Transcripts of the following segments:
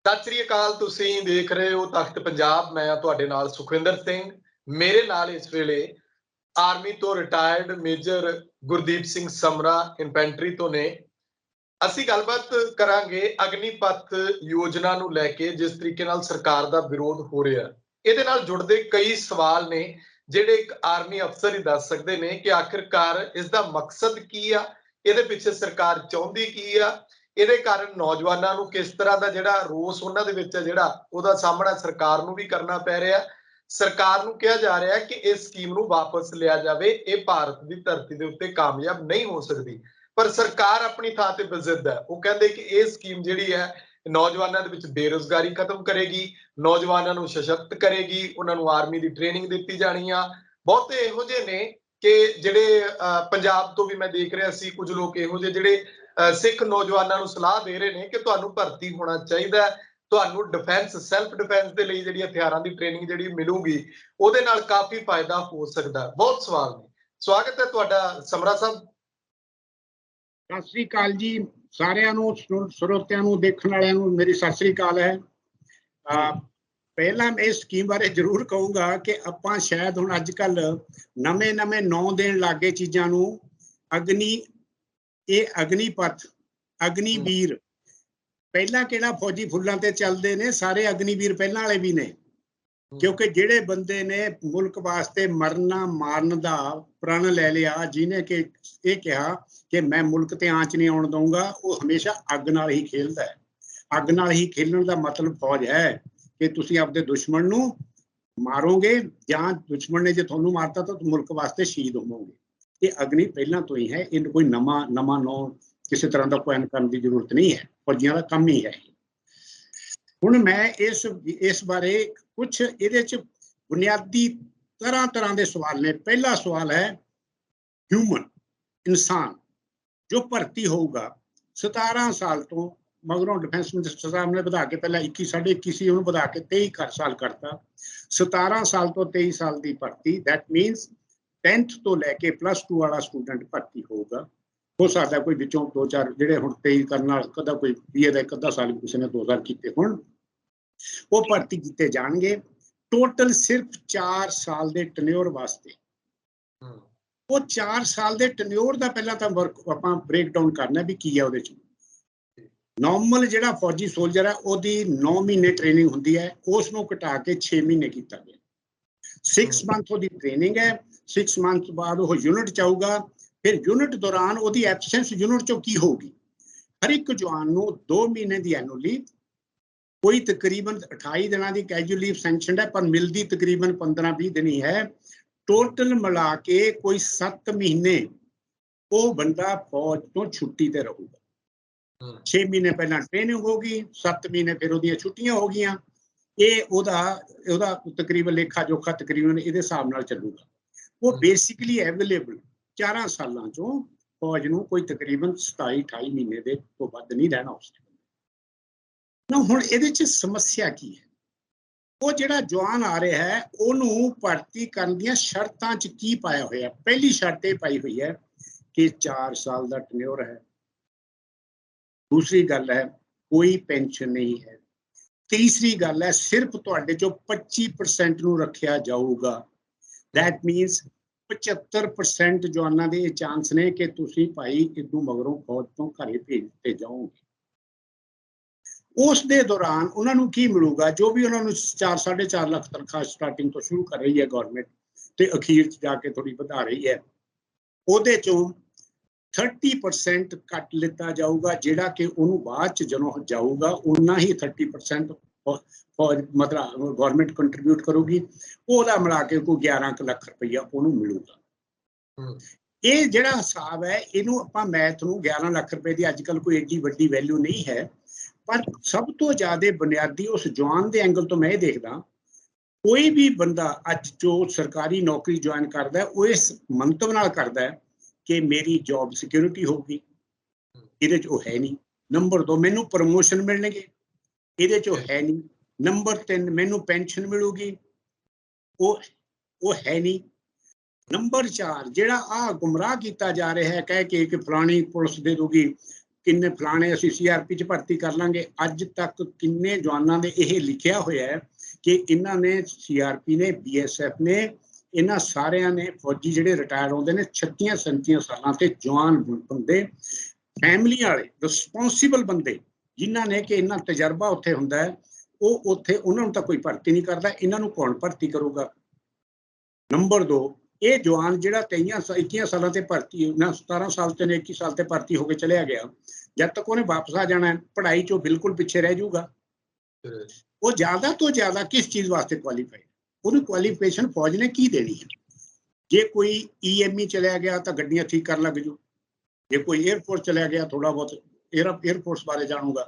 ਸਤਿ ਸ੍ਰੀ ਅਕਾਲ। ਤੁਸੀਂ ਦੇਖ ਰਹੇ ਹੋ ਤਖਤ ਪੰਜਾਬ। ਮੈਂ ਤੁਹਾਡੇ ਨਾਲ ਸੁਖਵਿੰਦਰ ਸਿੰਘ। ਮੇਰੇ ਨਾਲ ਇਸ ਵੇਲੇ ਆਰਮੀ ਤੋਂ ਰਿਟਾਇਰਡ ਮੇਜਰ ਗੁਰਦੀਪ ਸਿੰਘ ਸਮਰਾ ਇਨਫੈਂਟਰੀ ਤੋਂ ਨੇ। ਅਸੀਂ ਗੱਲਬਾਤ ਕਰਾਂਗੇ ਅਗਨੀਪਥ ਯੋਜਨਾ ਨੂੰ ਲੈ ਕੇ, ਜਿਸ ਤਰੀਕੇ ਨਾਲ ਸਰਕਾਰ ਦਾ ਵਿਰੋਧ ਹੋ ਰਿਹਾ। ਇਹਦੇ ਨਾਲ ਜੁੜਦੇ ਕਈ ਸਵਾਲ ਨੇ ਜਿਹੜੇ ਇੱਕ ਆਰਮੀ ਅਫਸਰ ਹੀ ਦੱਸ ਸਕਦੇ ਨੇ ਕਿ ਆਖਿਰਕਾਰ ਇਸ ਦਾ ਮਕਸਦ ਕੀ ਆ, ਇਹਦੇ ਪਿੱਛੇ ਸਰਕਾਰ ਚਾਹੁੰਦੀ ਕੀ ਆ, ਇਹਦੇ ਕਾਰਨ ਨੌਜਵਾਨਾਂ ਨੂੰ ਕਿਸ ਤਰ੍ਹਾਂ ਦਾ ਜਿਹੜਾ ਰੋਸ ਉਹਨਾਂ ਦੇ ਵਿੱਚ ਜਿਹੜਾ ਉਹਦਾ ਸਾਹਮਣਾ ਸਰਕਾਰ ਨੂੰ ਵੀ ਕਰਨਾ ਪੈ ਰਿਹਾ। ਸਰਕਾਰ ਨੂੰ ਕਿਹਾ ਜਾ ਰਿਹਾ ਕਿ ਇਸ ਸਕੀਮ ਨੂੰ ਵਾਪਸ ਲਿਆ ਜਾਵੇ, ਇਹ ਭਾਰਤ ਦੀ ਧਰਤੀ ਦੇ ਉੱਤੇ ਕਾਮਯਾਬ ਨਹੀਂ ਹੋ ਸਕਦੀ। ਪਰ ਸਰਕਾਰ ਆਪਣੀ ਥਾਂ ਤੇ ਬਜ਼ਿੱਦ ਹੈ। ਉਹ ਕਹਿੰਦੇ ਕਿ ਇਹ ਸਕੀਮ ਜਿਹੜੀ ਹੈ ਨੌਜਵਾਨਾਂ ਦੇ ਵਿੱਚ ਬੇਰੁਜ਼ਗਾਰੀ ਖਤਮ ਕਰੇਗੀ, ਨੌਜਵਾਨਾਂ ਨੂੰ ਸਸ਼ਕਤ ਕਰੇਗੀ, ਉਹਨਾਂ ਨੂੰ ਆਰਮੀ ਦੀ ਟ੍ਰੇਨਿੰਗ ਦਿੱਤੀ ਜਾਣੀ ਆ। ਬਹੁਤੇ ਇਹੋ ਜਿਹੇ ਨੇ ਕਿ ਜਿਹੜੇ ਪੰਜਾਬ ਤੋਂ ਵੀ ਮੈਂ ਦੇਖ ਰਿਹਾ ਸੀ, ਕੁਝ ਲੋਕ ਇਹੋ ਜਿਹੇ ਜਿਹੜੇ ਸਿੱਖ ਨੌਜਵਾਨਾਂ ਨੂੰ ਸਲਾਹ ਦੇ ਰਹੇ ਨੇ ਕਿ ਤੁਹਾਨੂੰ ਭਰਤੀ ਹੋਣਾ ਚਾਹੀਦਾ, ਤੁਹਾਨੂੰ ਡਿਫੈਂਸ ਸੈਲਫ ਡਿਫੈਂਸ ਦੇ ਲਈ ਜਿਹੜੀ ਹਥਿਆਰਾਂ ਦੀ ਟ੍ਰੇਨਿੰਗ ਜਿਹੜੀ ਮਿਲੂਗੀ ਉਹਦੇ ਨਾਲ ਕਾਫੀ ਫਾਇਦਾ ਹੋ ਸਕਦਾ। ਬਹੁਤ ਸਵਾਲ ਨੇ। ਸਵਾਗਤ ਹੈ ਤੁਹਾਡਾ ਸਮਰਾ ਸਾਹਿਬ। ਸਤਿ ਸ੍ਰੀ ਅਕਾਲ ਜੀ ਸਾਰਿਆਂ ਨੂੰ, ਸਰੋਤਿਆਂ ਨੂੰ, ਦੇਖਣ ਵਾਲਿਆਂ ਨੂੰ ਮੇਰੀ ਸਤਿ ਸ੍ਰੀ ਅਕਾਲ ਹੈ। ਪਹਿਲਾਂ ਮੈਂ ਇਸ ਸਕੀਮ ਬਾਰੇ ਜ਼ਰੂਰ ਕਹੂੰਗਾ ਕਿ ਆਪਾਂ ਸ਼ਾਇਦ ਹੁਣ ਅੱਜ ਕੱਲ ਨਵੇਂ ਨਾਂ ਦੇਣ ਲੱਗੇ ਚੀਜ਼ਾਂ ਨੂੰ। ਇਹ ਅਗਨੀਪਥ, ਅਗਨੀਵੀਰ। ਪਹਿਲਾਂ ਕਿਹੜਾ ਫੌਜੀ ਫੁੱਲਾਂ ਤੇ ਚੱਲਦੇ ਨੇ, ਸਾਰੇ ਅਗਨੀਵੀਰ ਪਹਿਲਾਂ ਵਾਲੇ ਵੀ ਨੇ। ਕਿਉਂਕਿ ਜਿਹੜੇ ਬੰਦੇ ਨੇ ਮੁਲਕ ਵਾਸਤੇ ਮਰਨਾ ਮਾਰਨ ਦਾ ਪ੍ਰਣ ਲੈ ਲਿਆ, ਜਿਹਨੇ ਕਿ ਇਹ ਕਿਹਾ ਕਿ ਮੈਂ ਮੁਲਕ ਤੇ ਆਂਚ ਨਹੀਂ ਆਉਣ ਦਊਂਗਾ, ਉਹ ਹਮੇਸ਼ਾ ਅੱਗ ਨਾਲ ਹੀ ਖੇਲਦਾ ਹੈ। ਅੱਗ ਨਾਲ ਹੀ ਖੇਲਣ ਦਾ ਮਤਲਬ ਫੌਜ ਹੈ ਕਿ ਤੁਸੀਂ ਆਪਦੇ ਦੁਸ਼ਮਣ ਨੂੰ ਮਾਰੋਗੇ, ਜਾਂ ਦੁਸ਼ਮਣ ਨੇ ਜੇ ਤੁਹਾਨੂੰ ਮਾਰਤਾ ਤਾਂ ਮੁਲਕ ਵਾਸਤੇ ਸ਼ਹੀਦ ਹੋਵੋਗੇ। ਇਹ ਅਗਨੀ ਪਹਿਲਾਂ ਤੋਂ ਹੀ ਹੈ। ਇਹ ਕੋਈ ਨਵਾਂ ਨਾਂ ਕਿਸੇ ਤਰ੍ਹਾਂ ਦਾ ਕੋਇਨ ਕਰਨ ਦੀ ਜ਼ਰੂਰਤ ਨਹੀਂ ਹੈ। ਫੌਜੀਆਂ ਦਾ ਕੰਮ ਹੀ ਹੈ। ਹੁਣ ਮੈਂ ਇਸ ਬਾਰੇ ਕੁਝ ਇਹਦੇ ਚ ਬੁਨਿਆਦੀ ਤਰ੍ਹਾਂ ਦੇ ਸਵਾਲ ਨੇ। ਪਹਿਲਾ ਸਵਾਲ ਹੈ ਹਿਊਮਨ, ਇਨਸਾਨ ਜੋ ਭਰਤੀ ਹੋਊਗਾ 17 ਸਾਲ ਤੋਂ ਮਗਰੋਂ। ਡਿਫੈਂਸ ਮਿਨਿਸਟਰ ਸਾਹਿਬ ਨੇ ਵਧਾ ਕੇ ਪਹਿਲਾਂ 21 ਸਾਢੇ 21 ਸੀ, ਉਹਨੂੰ ਵਧਾ ਕੇ 23 ਸਾਲ ਕਰਤਾ। 17 ਸਾਲ ਤੋਂ 23 ਸਾਲ ਦੀ ਭਰਤੀ। ਦੈਟ ਮੀਨਸ 10th ਤੋਂ ਲੈ ਕੇ +2 ਵਾਲਾ ਸਟੂਡੈਂਟ ਭਰਤੀ ਹੋਊਗਾ। ਹੋ ਸਕਦਾ ਕੋਈ ਵਿੱਚੋਂ 2-4 ਜਿਹੜੇ ਹੁਣ 23 ਕਰਨ ਨਾਲ ਕਦਾ ਕੋਈ BA ਦਾ 1 ਸਾਲ ਕਿਸੇ ਨੇ 2 ਸਾਲ ਕੀਤੇ ਹੋਣ, ਉਹ ਭਰਤੀ ਕੀਤੇ ਜਾਣਗੇ। ਟੋਟਲ ਸਿਰਫ 4 ਸਾਲ ਦੇ ਟੈਨਿਓਰ ਵਾਸਤੇ। ਉਹ 4 ਸਾਲ ਦੇ ਟੈਨਿਓਰ ਦਾ ਪਹਿਲਾਂ ਤਾਂ ਆਪਾਂ ਬ੍ਰੇਕ ਡਾਊਨ ਕਰਨਾ ਵੀ ਕੀ ਹੈ ਉਹਦੇ ਚ। ਨੋਰਮਲ ਜਿਹੜਾ ਫੌਜੀ ਸੋਲਜਰ ਹੈ ਉਹਦੀ 9 ਮਹੀਨੇ ਟ੍ਰੇਨਿੰਗ ਹੁੰਦੀ ਹੈ, ਉਸ ਨੂੰ ਘਟਾ ਕੇ 6 ਮਹੀਨੇ ਕੀਤਾ ਗਿਆ। 6 ਮੰਥ ਉਹਦੀ ਟ੍ਰੇਨਿੰਗ ਹੈ। 6 ਮੰਥ ਬਾਅਦ ਉਹ ਯੂਨਿਟ ਚ ਆਊਗਾ। ਫਿਰ ਯੂਨਿਟ ਦੌਰਾਨ ਉਹਦੀ ਐਬਸੈਂਸ ਯੂਨਿਟ ਚੋਂ ਕੀ ਹੋਊਗੀ। ਹਰ ਇੱਕ ਜਵਾਨ ਨੂੰ 2 ਮਹੀਨੇ ਦੀ ਐਨੂਅਲ ਲੀਵ, ਕੋਈ ਤਕਰੀਬਨ 28 ਦਿਨਾਂ ਦੀ ਕੈਜੂਅਲ ਲੀਵ ਸੈਂਕਸ਼ਨਡ ਹੈ, ਪਰ ਮਿਲਦੀ ਤਕਰੀਬਨ 15-20 ਦਿਨ ਹੀ ਹੈ। ਟੋਟਲ ਮਿਲਾ ਕੇ ਕੋਈ 7 ਮਹੀਨੇ ਉਹ ਬੰਦਾ ਫੌਜ ਤੋਂ ਛੁੱਟੀ ਤੇ ਰਹੂਗਾ। 6 ਮਹੀਨੇ ਪਹਿਲਾਂ ਟ੍ਰੇਨਿੰਗ ਹੋਗੀ, 7 ਮਹੀਨੇ ਫਿਰ ਉਹਦੀਆਂ ਛੁੱਟੀਆਂ ਹੋ ਗਈਆਂ। ਇਹ ਉਹਦਾ ਤਕਰੀਬਨ ਲੇਖਾ ਜੋਖਾ ਤਕਰੀਬਨ ਇਹਦੇ ਹਿਸਾਬ ਨਾਲ ਚੱਲੂਗਾ। ਉਹ ਬੇਸਿਕਲੀ ਅਵੇਲੇਬਲ 4 ਸਾਲਾਂ ਚੋਂ ਫੌਜ ਨੂੰ ਕੋਈ ਤਕਰੀਬਨ 27-28 ਮਹੀਨੇ ਦੇ ਤੋਂ ਵੱਧ ਨਹੀਂ ਰਹਿਣਾ ਉਸ ਨਾ। ਹੁਣ ਇਹਦੇ ਚ ਸਮੱਸਿਆ ਕੀ ਹੈ? ਉਹ ਜਿਹੜਾ ਜਵਾਨ ਆ ਰਿਹਾ ਹੈ ਉਹਨੂੰ ਭਰਤੀ ਕਰਨ ਦੀਆਂ ਸ਼ਰਤਾਂ ਚ ਕੀ ਪਾਇਆ ਹੋਇਆ? ਪਹਿਲੀ ਸ਼ਰਤ ਇਹ ਪਾਈ ਹੋਈ ਹੈ ਕਿ 4 ਸਾਲ ਦਾ ਟੈਨਿਓਰ ਹੈ। ਦੂਸਰੀ ਗੱਲ ਹੈ ਕੋਈ ਪੈਨਸ਼ਨ ਨਹੀਂ ਹੈ। ਤੀਸਰੀ ਗੱਲ ਹੈ ਸਿਰਫ ਤੁਹਾਡੇ ਚੋਂ 25% ਨੂੰ ਰੱਖਿਆ ਜਾਊਗਾ। ਦੈਟ ਮੀਨਸ 75% ਜਵਾਨਾਂ ਦੇ ਇਹ ਚਾਂਸ ਨੇ ਕਿ ਤੁਸੀਂ ਭਾਈ ਇਦੋਂ ਮਗਰੋਂ ਫੌਜ ਤੋਂ ਘਰੇ ਭੇਜ ਦਿੱਤੇ ਜਾਓਗੇ। ਉਸ ਦੇ ਦੌਰਾਨ ਉਹਨਾਂ ਨੂੰ ਕੀ ਮਿਲੂਗਾ? ਜੋ ਵੀ ਉਹਨਾਂ ਨੂੰ 4-4.5 ਲੱਖ ਤਨਖਾਹ ਸਟਾਰਟਿੰਗ ਤੋਂ ਸ਼ੁਰੂ ਕਰ ਰਹੀ ਹੈ ਗੌਰਮੈਂਟ, ਤੇ ਅਖੀਰ 'ਚ ਜਾ ਕੇ ਥੋੜੀ ਵਧਾ ਰਹੀ ਹੈ, ਉਹਦੇ ਚੋਂ 30% ਕੱਟ ਲਿੱਤਾ ਜਾਊਗਾ, ਜਿਹੜਾ ਕਿ ਉਹਨੂੰ ਬਾਅਦ 'ਚ ਜਦੋਂ ਜਾਊਗਾ ਉਨਾ ਹੀ 30% ਮਤਲਬ ਗੌਰਮੈਂਟ ਕੰਟਰੀਬਿਊਟ ਕਰੂਗੀ। ਉਹਦਾ ਮਿਲਾ ਕੇ ਕੋਈ 11 ਲੱਖ ਰੁਪਈਆ ਉਹਨੂੰ ਮਿਲੂਗਾ। ਇਹ ਜਿਹੜਾ ਹਿਸਾਬ ਹੈ ਇਹਨੂੰ ਆਪਾਂ ਮੈਥ ਨੂੰ 11 ਲੱਖ ਰੁਪਏ ਦੀ ਅੱਜ ਕੱਲ੍ਹ ਕੋਈ ਏਡੀ ਵੱਡੀ ਵੈਲਿਊ ਨਹੀਂ ਹੈ, ਪਰ ਸਭ ਤੋਂ ਜ਼ਿਆਦਾ ਬੁਨਿਆਦੀ ਉਸ ਜਵਾਨ ਦੇ ਐਂਗਲ ਤੋਂ ਮੈਂ ਇਹ ਦੇਖਦਾ, ਕੋਈ ਵੀ ਬੰਦਾ ਅੱਜ ਜੋ ਸਰਕਾਰੀ ਨੌਕਰੀ ਜੁਆਇਨ ਕਰਦਾ ਉਹ ਇਸ ਮੰਤਵ ਨਾਲ ਕਰਦਾ ਹੈ ਕਿ ਮੇਰੀ ਜੌਬ ਸਿਕਿਉਰਿਟੀ ਹੋਊਗੀ। ਇਹਦੇ 'ਚ ਉਹ ਹੈ ਨਹੀਂ। ਨੰਬਰ 2, ਮੈਨੂੰ ਪ੍ਰਮੋਸ਼ਨ ਮਿਲਣਗੇ, ਇਹਦੇ 'ਚ ਉਹ ਹੈ ਨਹੀਂ। ਨੰਬਰ 3, ਮੈਨੂੰ ਪੈਨਸ਼ਨ ਮਿਲੂਗੀ, ਉਹ ਹੈ ਨਹੀਂ। ਨੰਬਰ 4, ਜਿਹੜਾ ਆਹ ਗੁੰਮਰਾਹ ਕੀਤਾ ਜਾ ਰਿਹਾ ਹੈ ਕਹਿ ਕੇ ਕਿ ਫਲਾਣੀ ਪੁਲਿਸ ਦੇ ਦੂਗੀ ਕਿੰਨੇ ਫਲਾਣੇ ਅਸੀਂ CRP 'ਚ ਭਰਤੀ ਕਰ ਲਾਂਗੇ। ਅੱਜ ਤੱਕ ਕਿੰਨੇ ਜਵਾਨਾਂ ਦੇ ਇਹ ਲਿਖਿਆ ਹੋਇਆ ਹੈ ਕਿ ਇਹਨਾਂ ਨੇ CRP ਨੇ, BSF ਨੇ, ਇਹਨਾਂ ਸਾਰਿਆਂ ਨੇ ਫੌਜੀ ਜਿਹੜੇ ਰਿਟਾਇਰ ਹੁੰਦੇ ਨੇ 36-37 ਸਾਲਾਂ ਤੇ ਜਵਾਨ ਬੰਦੇ, ਫੈਮਲੀ ਵਾਲੇ ਰਿਸਪੌਂਸੀਬਲ ਬੰਦੇ ਜਿਨ੍ਹਾਂ ਨੇ ਕਿ ਇੰਨਾ ਤਜਰਬਾ ਉੱਥੇ ਹੁੰਦਾ ਹੈ, ਉਹ ਉੱਥੇ ਉਹਨਾਂ ਨੂੰ ਤਾਂ ਕੋਈ ਭਰਤੀ ਨਹੀਂ ਕਰਦਾ। ਇਹਨਾਂ ਨੂੰ ਕੌਣ ਭਰਤੀ ਕਰੂਗਾ? ਨੰਬਰ 2, ਇਹ ਜਵਾਨ ਜਿਹੜਾ 21 ਸਾਲਾਂ ਤੇ ਭਰਤੀ, 17 ਸਾਲ ਤੇ 21 ਸਾਲ ਤੇ ਭਰਤੀ ਹੋ ਕੇ ਚਲਿਆ ਗਿਆ, ਜਦ ਤੱਕ ਉਹਨੇ ਵਾਪਸ ਆ ਜਾਣਾ ਪੜ੍ਹਾਈ 'ਚੋਂ ਬਿਲਕੁਲ ਪਿੱਛੇ ਰਹਿ ਜਾਊਗਾ। ਉਹ ਜ਼ਿਆਦਾ ਤੋਂ ਜ਼ਿਆਦਾ ਕਿਸ ਚੀਜ਼ ਵਾਸਤੇ ਕੁਆਲੀਫਾਈਡ? ਉਹਨੂੰ ਕੁਆਲੀਫਿਕੇਸ਼ਨ ਫੌਜ ਨੇ ਕੀ ਦੇਣੀ ਹੈ? ਜੇ ਕੋਈ EME ਚਲਿਆ ਗਿਆ ਤਾਂ ਗੱਡੀਆਂ ਠੀਕ ਕਰਨ ਲੱਗ ਜੂ, ਜੇ ਕੋਈ 에ਅਰਫੋਰਸ ਚਲਿਆ ਗਿਆ ਥੋੜਾ ਬਹੁਤ 에ਅਰਫੋਰਸ ਬਾਰੇ ਜਾਣੂਗਾ।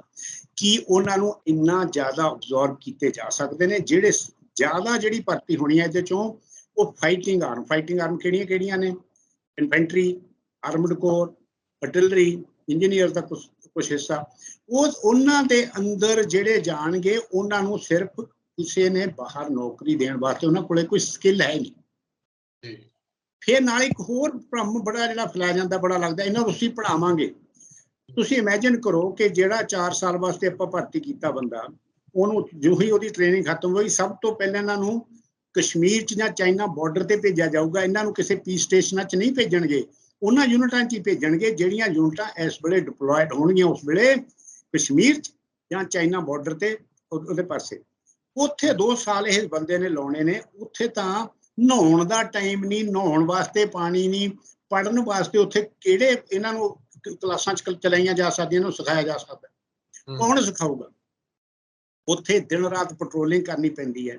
ਕੀ ਉਹਨਾਂ ਨੂੰ ਇੰਨਾ ਜ਼ਿਆਦਾ ਅਬਜ਼ੌਰਬ ਕੀਤੇ ਜਾ ਸਕਦੇ ਨੇ? ਜਿਹੜੇ ਜ਼ਿਆਦਾ ਜਿਹੜੀ ਭਰਤੀ ਹੋਣੀ ਹੈ ਇਹਦੇ ਚੋਂ ਉਹ ਫਾਈਟਿੰਗ ਆਰਮ ਕਿਹੜੀਆਂ ਨੇ? Infantry, armed core, artillery, engineer ਦਾ ਕੁਛ ਹਿੱਸਾ। ਉਹਨਾਂ ਦੇ ਅੰਦਰ ਜਿਹੜੇ ਜਾਣਗੇ ਉਹਨਾਂ ਨੂੰ ਸਿਰਫ ਕਿਸੇ ਨੇ ਬਾਹਰ ਨੌਕਰੀ ਦੇਣ ਵਾਸਤੇ ਉਹਨਾਂ ਕੋਲੇ ਕੋਈ ਸਕਿੱਲ ਹੈ ਨਹੀਂ। ਫਿਰ ਨਾਲ ਇੱਕ ਹੋਰ ਭਰਮ ਬੜਾ ਜਿਹੜਾ ਫੈਲਾਇਆ ਜਾਂਦਾ, ਬੜਾ ਲੱਗਦਾ ਇਹਨਾਂ ਨੂੰ ਅਸੀਂ ਪੜ੍ਹਾਵਾਂਗੇ। ਤੁਸੀਂ ਇਮੈਜਿਨ ਕਰੋ ਕਿ ਜਿਹੜਾ 4 ਸਾਲ ਵਾਸਤੇ ਆਪਾਂ ਭਰਤੀ ਕੀਤਾ ਬੰਦਾ, ਉਹਨੂੰ ਜੋ ਹੀ ਉਹਦੀ ਟ੍ਰੇਨਿੰਗ ਖਤਮ ਹੋਈ, ਸਭ ਤੋਂ ਪਹਿਲਾਂ ਇਹਨਾਂ ਨੂੰ ਕਸ਼ਮੀਰ 'ਚ ਜਾਂ ਚਾਈਨਾ ਬਾਰਡਰ ਤੇ ਭੇਜਿਆ ਜਾਊਗਾ। ਇਹਨਾਂ ਨੂੰ ਕਿਸੇ ਪੀਸ ਸਟੇਸ਼ਨਾਂ 'ਚ ਨਹੀਂ ਭੇਜਣਗੇ, ਉਹਨਾਂ ਯੂਨਿਟਾਂ 'ਚ ਹੀ ਭੇਜਣਗੇ ਜਿਹੜੀਆਂ ਯੂਨਿਟਾਂ ਇਸ ਵੇਲੇ ਡਿਪਲੋਇਡ ਹੋਣਗੀਆਂ ਉਸ ਵੇਲੇ ਕਸ਼ਮੀਰ 'ਚ ਜਾਂ ਚਾਈਨਾ ਬਾਰਡਰ ਤੇ ਉਹਦੇ ਪਾਸੇ। ਉੱਥੇ 2 ਸਾਲ ਇਹ ਬੰਦੇ ਨੇ ਲਾਉਣੇ ਨੇ। ਉੱਥੇ ਤਾਂ ਨਹਾਉਣ ਦਾ ਟਾਈਮ ਨਹੀਂ, ਨਹਾਉਣ ਵਾਸਤੇ ਪਾਣੀ ਨਹੀਂ, ਪੜ੍ਹਨ ਵਾਸਤੇ ਉੱਥੇ ਕਿਹੜੇ ਇਹਨਾਂ ਨੂੰ ਕਲਾਸਾਂ 'ਚ ਚਲਾਈਆਂ ਜਾ ਸਕਦੀਆਂ, ਇਹਨੂੰ ਸਿਖਾਇਆ ਜਾ ਸਕਦਾ? ਕੌਣ ਸਿਖਾਊਗਾ? ਉੱਥੇ ਦਿਨ ਰਾਤ ਪੈਟਰੋਲਿੰਗ ਕਰਨੀ ਪੈਂਦੀ ਹੈ,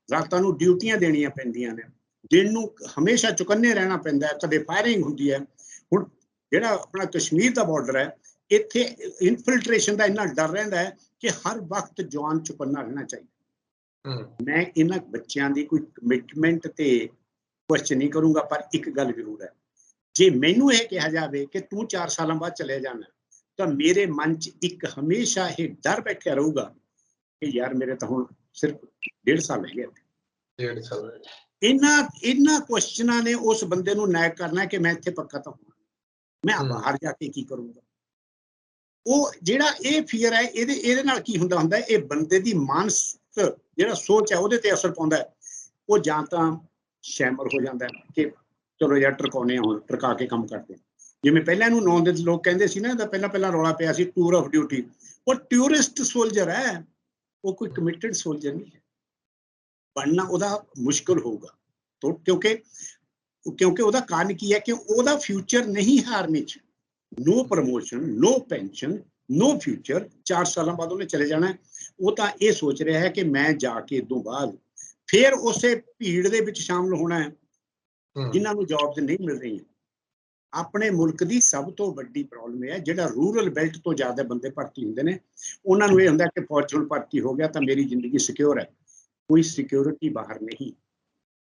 ਰਾਤਾਂ ਨੂੰ ਡਿਊਟੀਆਂ ਦੇਣੀਆਂ ਪੈਂਦੀਆਂ ਨੇ, ਦਿਨ ਨੂੰ ਹਮੇਸ਼ਾ ਚੁਕੰਨੇ ਰਹਿਣਾ ਪੈਂਦਾ ਹੈ, ਕਦੇ ਫਾਇਰਿੰਗ ਹੁੰਦੀ ਹੈ। ਹੁਣ ਜਿਹੜਾ ਆਪਣਾ ਕਸ਼ਮੀਰ ਦਾ ਬਾਰਡਰ ਹੈ, ਇੱਥੇ ਇਨਫਿਲਟ੍ਰੇਸ਼ਨ ਦਾ ਇੰਨਾ ਡਰ ਰਹਿੰਦਾ ਹੈ ਕਿ ਹਰ ਵਕਤ ਜਵਾਨ ਚੁਕੰਨਾ ਰਹਿਣਾ ਚਾਹੀਦਾ। ਮੈਂ ਇਹਨਾਂ ਬੱਚਿਆਂ ਦੀ ਕੋਈ ਕਮਿਟਮੈਂਟ ਤੇ ਕੁਐਸਚਨ ਨਹੀਂ ਕਰੂੰਗਾ, ਪਰ ਇੱਕ ਗੱਲ ਜ਼ਰੂਰ ਹੈ, ਜੇ ਮੈਨੂੰ ਇਹ ਕਿਹਾ ਜਾਵੇ ਕਿ ਤੂੰ 4 ਸਾਲਾਂ ਬਾਅਦ ਚਲੇ ਜਾਣਾ, ਤਾਂ ਮੇਰੇ ਮਨ 'ਚ ਇੱਕ ਹਮੇਸ਼ਾ ਇਹ ਡਰ ਬੈਠਿਆ ਰਹੂਗਾ ਕਿ ਯਾਰ ਮੇਰੇ ਤਾਂ ਹੁਣ ਸਿਰਫ 1.5 ਸਾਲ ਰਹਿ ਗਏ। 1.5 ਸਾਲ ਇਹਨਾਂ ਕੁਐਸਚਨਾਂ ਨੇ ਉਸ ਬੰਦੇ ਨੂੰ ਨਾਇਕ ਕਰਨਾ ਕਿ ਮੈਂ ਇੱਥੇ ਪੱਕਾ ਤਾਂ ਹੋਣਾ, ਮੈਂ ਬਾਹਰ ਜਾ ਕੇ ਕੀ ਕਰੂੰਗਾ। ਉਹ ਜਿਹੜਾ ਇਹ ਫਿਅਰ ਹੈ, ਇਹਦੇ ਨਾਲ ਕੀ ਹੁੰਦਾ ਇਹ ਬੰਦੇ ਦੀ ਮਾਨਸਿਕ ਜਿਹੜਾ ਸੋਚ ਹੈ ਉਹਦੇ ਤੇ ਅਸਰ ਪਾਉਂਦਾ ਹੈ। ਉਹ ਜਾਂ ਤਾਂ ਸ਼ੈਮਲ ਹੋ ਜਾਂਦਾ ਕਿ ਚਲੋ ਯਾਰ ਟਰਕਾਉਨੇ, ਹੁਣ ਟਰਕਾ ਕੇ ਕੰਮ ਕਰਦੇ। ਜਿਵੇਂ ਪਹਿਲਾਂ ਇਹਨੂੰ 9 ਦੇ ਲੋਕ ਕਹਿੰਦੇ ਸੀ ਨਾ, ਇਹਦਾ ਪਹਿਲਾਂ ਰੌਲਾ ਪਿਆ ਸੀ ਟੂਰ ਆਫ ਡਿਊਟੀ। ਉਹ ਟੂਰਿਸਟ ਸੋਲਜਰ ਹੈ, ਉਹ ਕੋਈ ਕਮਿਟਡ ਸੋਲਜਰ ਨਹੀਂ ਹੈ। ਬਣਨਾ ਉਹਦਾ ਮੁਸ਼ਕਿਲ ਹੋਊਗਾ ਕਿਉਂਕਿ ਉਹਦਾ ਕਾਰਨ ਕੀ ਹੈ ਕਿ ਉਹਦਾ ਫਿਊਚਰ ਨਹੀਂ ਹੈ ਆਰਮੀ 'ਚ। ਨੋ ਪ੍ਰਮੋਸ਼ਨ, ਨੋ ਪੈਨਸ਼ਨ, ਨੋ ਫਿਊਚਰ। 4 ਸਾਲਾਂ ਬਾਅਦ ਉਹਨੇ ਚਲੇ ਜਾਣਾ। ਉਹ ਤਾਂ ਇਹ ਸੋਚ ਰਿਹਾ ਹੈ ਕਿ ਮੈਂ ਜਾ ਕੇ ਤੋਂ ਬਾਅਦ ਫਿਰ ਉਸੇ ਭੀੜ ਦੇ ਵਿੱਚ ਸ਼ਾਮਲ ਹੋਣਾ ਹੈ ਜਿਨ੍ਹਾਂ ਨੂੰ ਜੌਬਸ ਨਹੀਂ ਮਿਲ ਰਹੀਆਂ। ਆਪਣੇ ਮੁਲਕ ਦੀ ਸਭ ਤੋਂ ਵੱਡੀ ਪ੍ਰੋਬਲਮ ਇਹ ਹੈ, ਜਿਹੜਾ ਰੂਰਲ ਬੈਲਟ ਤੋਂ ਜ਼ਿਆਦਾ ਬੰਦੇ ਭਰਤੀ ਹੁੰਦੇ ਨੇ, ਉਹਨਾਂ ਨੂੰ ਇਹ ਹੁੰਦਾ ਕਿ ਫੌਜ ਵਿੱਚ ਭਰਤੀ ਹੋ ਗਿਆ ਤਾਂ ਮੇਰੀ ਜ਼ਿੰਦਗੀ ਸਿਕਿਉਰ ਹੈ। ਕੋਈ ਸਿਕਿਉਰਿਟੀ ਬਾਹਰ ਨਹੀਂ।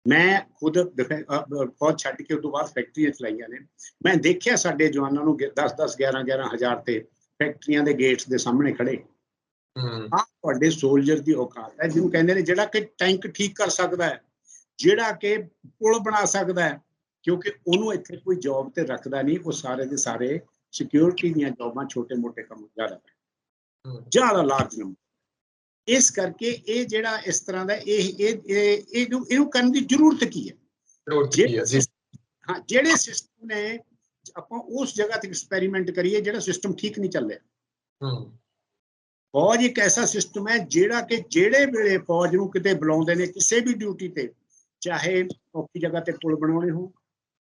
ਮੈਂ ਖੁਦ ਫੌਜ ਛੱਡ ਕੇ ਉਸ ਤੋਂ ਬਾਅਦ ਫੈਕਟਰੀਆਂ ਚਲਾਈਆਂ ਨੇ। ਮੈਂ ਦੇਖਿਆ ਸਾਡੇ ਜਵਾਨਾਂ ਨੂੰ 10-10, 11-11 ਹਜ਼ਾਰ ਤੇ ਫੈਕਟਰੀਆਂ ਦੇ ਗੇਟਸ ਦੇ ਸਾਹਮਣੇ ਖੜੇ। ਆਹ ਤੁਹਾਡੇ ਸੋਲਜਰ ਦੀ ਔਕਾਤ ਹੈ, ਜਿਹਨੂੰ ਕਹਿੰਦੇ ਨੇ ਜਿਹੜਾ ਕਿ ਟੈਂਕ ਠੀਕ ਕਰ ਸਕਦਾ ਹੈ, ਜਿਹੜਾ ਕਿ ਪੁਲ ਬਣਾ ਸਕਦਾ ਹੈ, ਕਿਉਂਕਿ ਉਹਨੂੰ ਇੱਥੇ ਕੋਈ ਜੌਬ ਤੇ ਰੱਖਦਾ ਨਹੀਂ। ਉਹ ਸਾਰੇ ਦੇ ਸਾਰੇ ਸਿਕਿਉਰਿਟੀ ਦੀਆਂ ਜੌਬਾਂ, ਛੋਟੇ-ਮੋਟੇ ਕੰਮ ਜ਼ਿਆਦਾ ਲਾਰਜ ਨੰਬਰ। ਇਸ ਕਰਕੇ ਇਹ ਜਿਹੜਾ ਇਸ ਤਰ੍ਹਾਂ ਦਾ ਇਹਨੂੰ ਕਰਨ ਦੀ ਜ਼ਰੂਰਤ ਕੀ ਹੈ? ਹਾਂ, ਜਿਹੜੇ ਸਿਸਟਮ ਨੇ ਆਪਾਂ ਉਸ ਜਗ੍ਹਾ ਤੇ ਐਕਸਪੈਰੀਮੈਂਟ ਕਰੀਏ ਜਿਹੜਾ ਸਿਸਟਮ ਠੀਕ ਨਹੀਂ ਚੱਲ ਰਿਹਾ। ਫੌਜ ਇੱਕ ਐਸਾ ਸਿਸਟਮ ਹੈ ਜਿਹੜਾ ਕਿ ਜਿਹੜੇ ਵੇਲੇ ਫੌਜ ਨੂੰ ਕਿਤੇ ਬੁਲਾਉਂਦੇ ਨੇ ਕਿਸੇ ਵੀ ਡਿਊਟੀ ਤੇ, ਚਾਹੇ ਔਖੀ ਜਗ੍ਹਾ ਤੇ ਪੁਲ ਬਣਾਉਣੇ ਹੋ,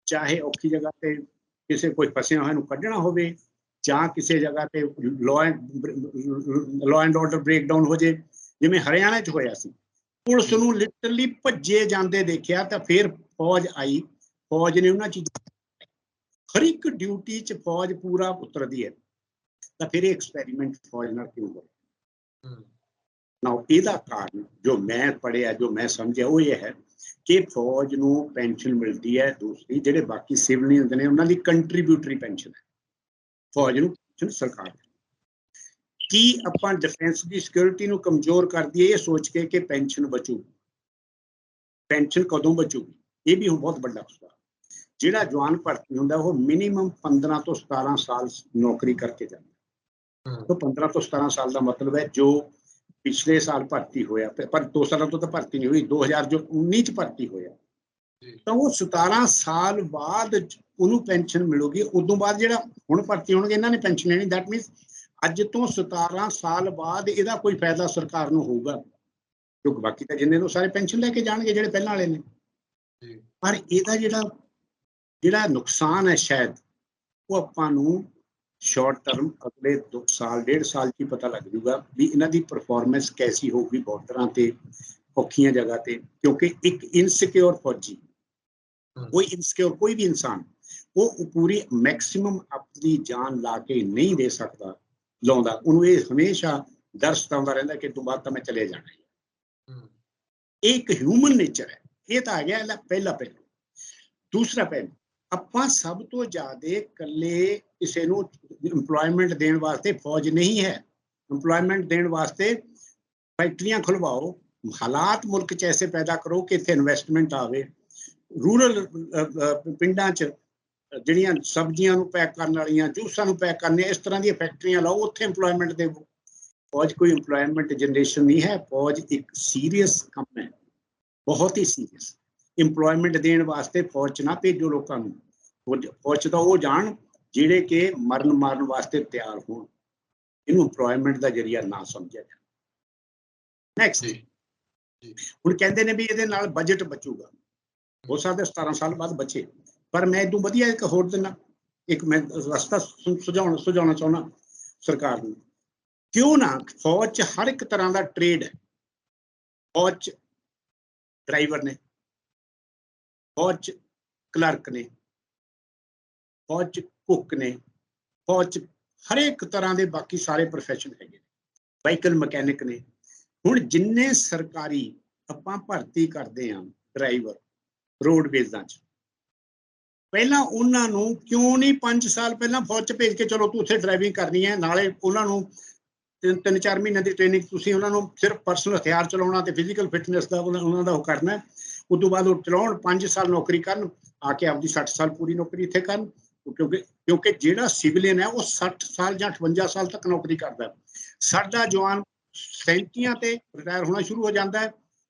ਚਾਹੇ ਔਖੀ ਜਗ੍ਹਾ ਤੇ ਕਿਸੇ ਕੋਈ ਫਸਿਆ ਹੋਇਆ ਨੂੰ ਕੱਢਣਾ ਹੋਵੇ, ਜਾਂ ਕਿਸੇ ਜਗ੍ਹਾ ਤੇ ਲਾਅ ਐਂਡ ਆਰਡਰ ਬ੍ਰੇਕਡਾਊਨ ਹੋ ਜੇ, ਜਿਵੇਂ ਹਰਿਆਣਾ 'ਚ ਹੋਇਆ ਸੀ। ਪੁਲਿਸ ਨੂੰ ਲਿਟਰਲੀ ਭੱਜੇ ਜਾਂਦੇ ਦੇਖਿਆ ਤਾਂ ਫਿਰ ਫੌਜ ਆਈ। ਫੌਜ ਨੇ ਉਹਨਾਂ ਚੀਜ਼ਾਂ, ਹਰ ਇੱਕ ਡਿਊਟੀ 'ਚ ਫੌਜ ਪੂਰਾ ਉਤਰਦੀ ਹੈ। ਤਾਂ ਫਿਰ ਇਹ ਐਕਸਪੈਰੀਮੈਂਟ ਫੌਜ ਨਾਲ ਕਿਉਂ ਹੋਇਆ? ਨਾ ਇਹਦਾ ਕਾਰਨ ਜੋ ਮੈਂ ਪੜ੍ਹਿਆ, ਜੋ ਮੈਂ ਸਮਝਿਆ, ਉਹ ਇਹ ਹੈ ਕਿ ਫੌਜ ਨੂੰ ਪੈਨਸ਼ਨ ਮਿਲਦੀ ਹੈ। ਦੂਸਰੀ, ਜਿਹੜੇ ਬਾਕੀ ਸਿਵਲ ਹੁੰਦੇ ਨੇ ਉਹਨਾਂ ਦੀ ਕੰਟਰੀਬਿਊਟਰੀ ਪੈਨਸ਼ਨ ਹੈ। ਫੌਜ ਨੂੰ ਪੈਨਸ਼ਨ ਸਰਕਾਰ। ਕੀ ਆਪਾਂ ਡਿਫੈਂਸ ਦੀ ਸਿਕਿਉਰਿਟੀ ਨੂੰ ਕਮਜ਼ੋਰ ਕਰ ਦਈਏ ਇਹ ਸੋਚ ਕੇ ਕਿ ਪੈਨਸ਼ਨ ਬਚੂਗੀ? ਪੈਨਸ਼ਨ ਕਦੋਂ ਬਚੂਗੀ? ਇਹ ਵੀ ਹੁਣ ਬਹੁਤ ਵੱਡਾ ਸਵਾਲ। ਜਿਹੜਾ ਜਵਾਨ ਭਰਤੀ ਹੁੰਦਾ ਉਹ ਮਿਨੀਮਮ 15 ਤੋਂ 17 ਸਾਲ ਨੌਕਰੀ ਕਰਕੇ ਜਾਂਦਾ। ਤਾਂ 15 ਤੋਂ 17 ਸਾਲ ਦਾ ਮਤਲਬ ਹੈ ਜੋ ਪਿਛਲੇ ਸਾਲ ਭਰਤੀ ਹੋਇਆ, ਪਰ 2 ਸਾਲਾਂ ਤੋਂ ਤਾਂ ਭਰਤੀ ਨਹੀਂ ਹੋਈ, 2019 ਚ ਭਰਤੀ ਹੋਇਆ, ਤਾਂ ਉਹ 17 ਸਾਲ ਬਾਅਦ ਉਹਨੂੰ ਪੈਨਸ਼ਨ ਮਿਲੂਗੀ। ਉਦੋਂ ਬਾਅਦ ਜਿਹੜਾ ਹੁਣ ਭਰਤੀ ਹੋਣਗੇ ਇਹਨਾਂ ਨੇ ਪੈਨਸ਼ਨ ਲੈਣੀ। ਦੈਟ ਮੀਨਸ ਅੱਜ ਤੋਂ 17 ਸਾਲ ਬਾਅਦ ਇਹਦਾ ਕੋਈ ਫਾਇਦਾ ਸਰਕਾਰ ਨੂੰ ਹੋਊਗਾ, ਕਿਉਂਕਿ ਬਾਕੀ ਤਾਂ ਜਿੰਨੇ ਤੋਂ ਸਾਰੇ ਪੈਨਸ਼ਨ ਲੈ ਕੇ ਜਾਣਗੇ ਜਿਹੜੇ ਪਹਿਲਾਂ ਵਾਲੇ ਨੇ। ਪਰ ਇਹਦਾ ਜਿਹੜਾ ਨੁਕਸਾਨ ਹੈ ਸ਼ਾਇਦ ਉਹ ਆਪਾਂ ਨੂੰ ਸ਼ਾਰਟ ਟਰਮ ਅਗਲੇ 2 ਸਾਲ 1.5 ਸਾਲ 'ਚ ਹੀ ਪਤਾ ਲੱਗ ਜੂਗਾ ਵੀ ਇਹਨਾਂ ਦੀ ਪਰਫਾਰਮੈਂਸ ਕੈਸੀ ਹੋਊਗੀ ਬਾਰਡਰਾਂ ਤੇ, ਔਖੀਆਂ ਜਗ੍ਹਾ ਤੇ। ਕਿਉਂਕਿ ਇੱਕ ਇਨਸਿਕਿਉਰ ਫੌਜੀ, ਕੋਈ ਵੀ ਇਨਸਾਨ ਉਹ ਪੂਰੀ ਮੈਕਸਿਮਮ ਆਪਣੀ ਜਾਨ ਲਾ ਕੇ ਨਹੀਂ ਦੇ ਸਕਦਾ, ਲਾਉਂਦਾ। ਉਹਨੂੰ ਇਹ ਹਮੇਸ਼ਾ ਡਰ ਸਤਾਉਂਦਾ ਰਹਿੰਦਾ ਕਿ ਤੋਂ ਬਾਅਦ ਤਾਂ ਮੈਂ ਚਲੇ ਜਾਣਾ ਹੈ। ਇਹ ਇੱਕ ਹਿਊਮਨ ਨੇਚਰ ਹੈ। ਇਹ ਤਾਂ ਆ ਗਿਆ ਪਹਿਲਾ ਪਹਿਲੂ। ਦੂਸਰਾ ਪਹਿਲੂ, ਆਪਾਂ ਸਭ ਤੋਂ ਜ਼ਿਆਦਾ ਇਕੱਲੇ ਕਿਸੇ ਨੂੰ ਇੰਪਲੋਇਮੈਂਟ ਦੇਣ ਵਾਸਤੇ ਫੌਜ ਨਹੀਂ ਹੈ। ਇੰਪਲੋਇਮੈਂਟ ਦੇਣ ਵਾਸਤੇ ਫੈਕਟਰੀਆਂ ਖੁਲਵਾਓ, ਹਾਲਾਤ ਮੁਲਕ 'ਚ ਐਸੇ ਪੈਦਾ ਕਰੋ ਕਿ ਇੱਥੇ ਇਨਵੈਸਟਮੈਂਟ ਆਵੇ। ਰੂਰਲ ਪਿੰਡਾਂ 'ਚ ਜਿਹੜੀਆਂ ਸਬਜ਼ੀਆਂ ਨੂੰ ਪੈਕ ਕਰਨ ਵਾਲੀਆਂ, ਜੂਸਾਂ ਨੂੰ ਪੈਕ ਕਰਨੀਆਂ, ਇਸ ਤਰ੍ਹਾਂ ਦੀਆਂ ਫੈਕਟਰੀਆਂ ਲਾਓ, ਉੱਥੇ ਇੰਪਲੋਇਮੈਂਟ ਦੇਵੋ। ਫੌਜ ਕੋਈ ਇੰਪਲੋਇਮੈਂਟ ਜਨਰੇਸ਼ਨ ਨਹੀਂ ਹੈ। ਫੌਜ ਇੱਕ ਸੀਰੀਅਸ ਕੰਮ ਹੈ, ਬਹੁਤ ਹੀ ਸੀਰੀਅਸ। ਇੰਪਲੋਇਮੈਂਟ ਦੇਣ ਵਾਸਤੇ ਫੌਜ 'ਚ ਨਾ ਭੇਜੋ ਲੋਕਾਂ ਨੂੰ। ਫੌਜ 'ਚ ਤਾਂ ਉਹ ਜਾਣ ਜਿਹੜੇ ਕਿ ਮਾਰਨ ਵਾਸਤੇ ਤਿਆਰ ਹੋਣ। ਇਹਨੂੰ ਇੰਪਲੋਇਮੈਂਟ ਦਾ ਜ਼ਰੀਆ ਨਾ ਸਮਝਿਆ ਜਾਏ। ਨੈਕਸਟ, ਹੁਣ ਕਹਿੰਦੇ ਨੇ ਵੀ ਇਹਦੇ ਨਾਲ ਬਜਟ ਬਚੂਗਾ। ਹੋ ਸਕਦਾ 17 ਸਾਲ ਬਾਅਦ ਬਚੇ, ਪਰ ਮੈਂ ਇਦੋਂ ਵਧੀਆ ਇੱਕ ਹੋਰ ਦਿਨਾ, ਇੱਕ ਮੈਂ ਰਸਤਾ ਸੁਝਾਉਣਾ ਚਾਹੁੰਦਾ ਸਰਕਾਰ ਨੂੰ। ਕਿਉਂ ਨਾ ਫੌਜ 'ਚ ਹਰ ਇੱਕ ਤਰ੍ਹਾਂ ਦਾ ਟ੍ਰੇਡ ਹੈ। ਫੌਜ 'ਚ ਡਰਾਈਵਰ ਨੇ, ਫੌਜ 'ਚ ਕਲਰਕ ਨੇ, ਫੌਜ 'ਚ ਕੁੱਕ ਨੇ, ਫੌਜ 'ਚ ਹਰੇਕ ਤਰ੍ਹਾਂ ਦੇ ਬਾਕੀ ਸਾਰੇ ਪ੍ਰੋਫੈਸ਼ਨ ਹੈਗੇ, ਵਾਹੀਕਲ ਮਕੈਨਿਕ ਨੇ। ਹੁਣ ਜਿੰਨੇ ਸਰਕਾਰੀ ਆਪਾਂ ਭਰਤੀ ਕਰਦੇ ਹਾਂ ਡਰਾਈਵਰ ਰੋਡਵੇਜ਼ਾਂ 'ਚ, ਪਹਿਲਾਂ ਉਹਨਾਂ ਨੂੰ ਕਿਉਂ ਨਹੀਂ 5 ਸਾਲ ਪਹਿਲਾਂ ਫੌਜ 'ਚ ਭੇਜ ਕੇ ਚਲੋ ਤੂੰ ਉੱਥੇ ਡਰਾਈਵਿੰਗ ਕਰਨੀ ਹੈ, ਨਾਲੇ ਉਹਨਾਂ ਨੂੰ 3-4 ਮਹੀਨੇ ਦੀ ਟ੍ਰੇਨਿੰਗ, ਤੁਸੀਂ ਉਹਨਾਂ ਨੂੰ ਸਿਰਫ ਪਰਸਨਲ ਹਥਿਆਰ ਚਲਾਉਣਾ ਤੇ ਫਿਜ਼ੀਕਲ ਫਿਟਨੈਸ ਦਾ ਉਹਨਾਂ ਦਾ ਉਹ ਕਰਨਾ। ਉਸ ਤੋਂ ਬਾਅਦ ਉਹ ਚਲਾਉਣ, 5 ਸਾਲ ਨੌਕਰੀ ਕਰਨ, ਆ ਕੇ ਆਪਦੀ 60 ਸਾਲ ਪੂਰੀ ਨੌਕਰੀ ਇੱਥੇ ਕਰਨ। ਕਿਉਂਕਿ ਜਿਹੜਾ ਸਿਵਲੀਅਨ ਹੈ ਉਹ 60 ਸਾਲ ਜਾਂ 58 ਸਾਲ ਤੱਕ ਨੌਕਰੀ ਕਰਦਾ। ਸਾਡਾ ਜਵਾਨ 37 ਤੇ ਰਿਟਾਇਰ ਹੋਣਾ ਸ਼ੁਰੂ ਹੋ ਜਾਂਦਾ ਹੈ।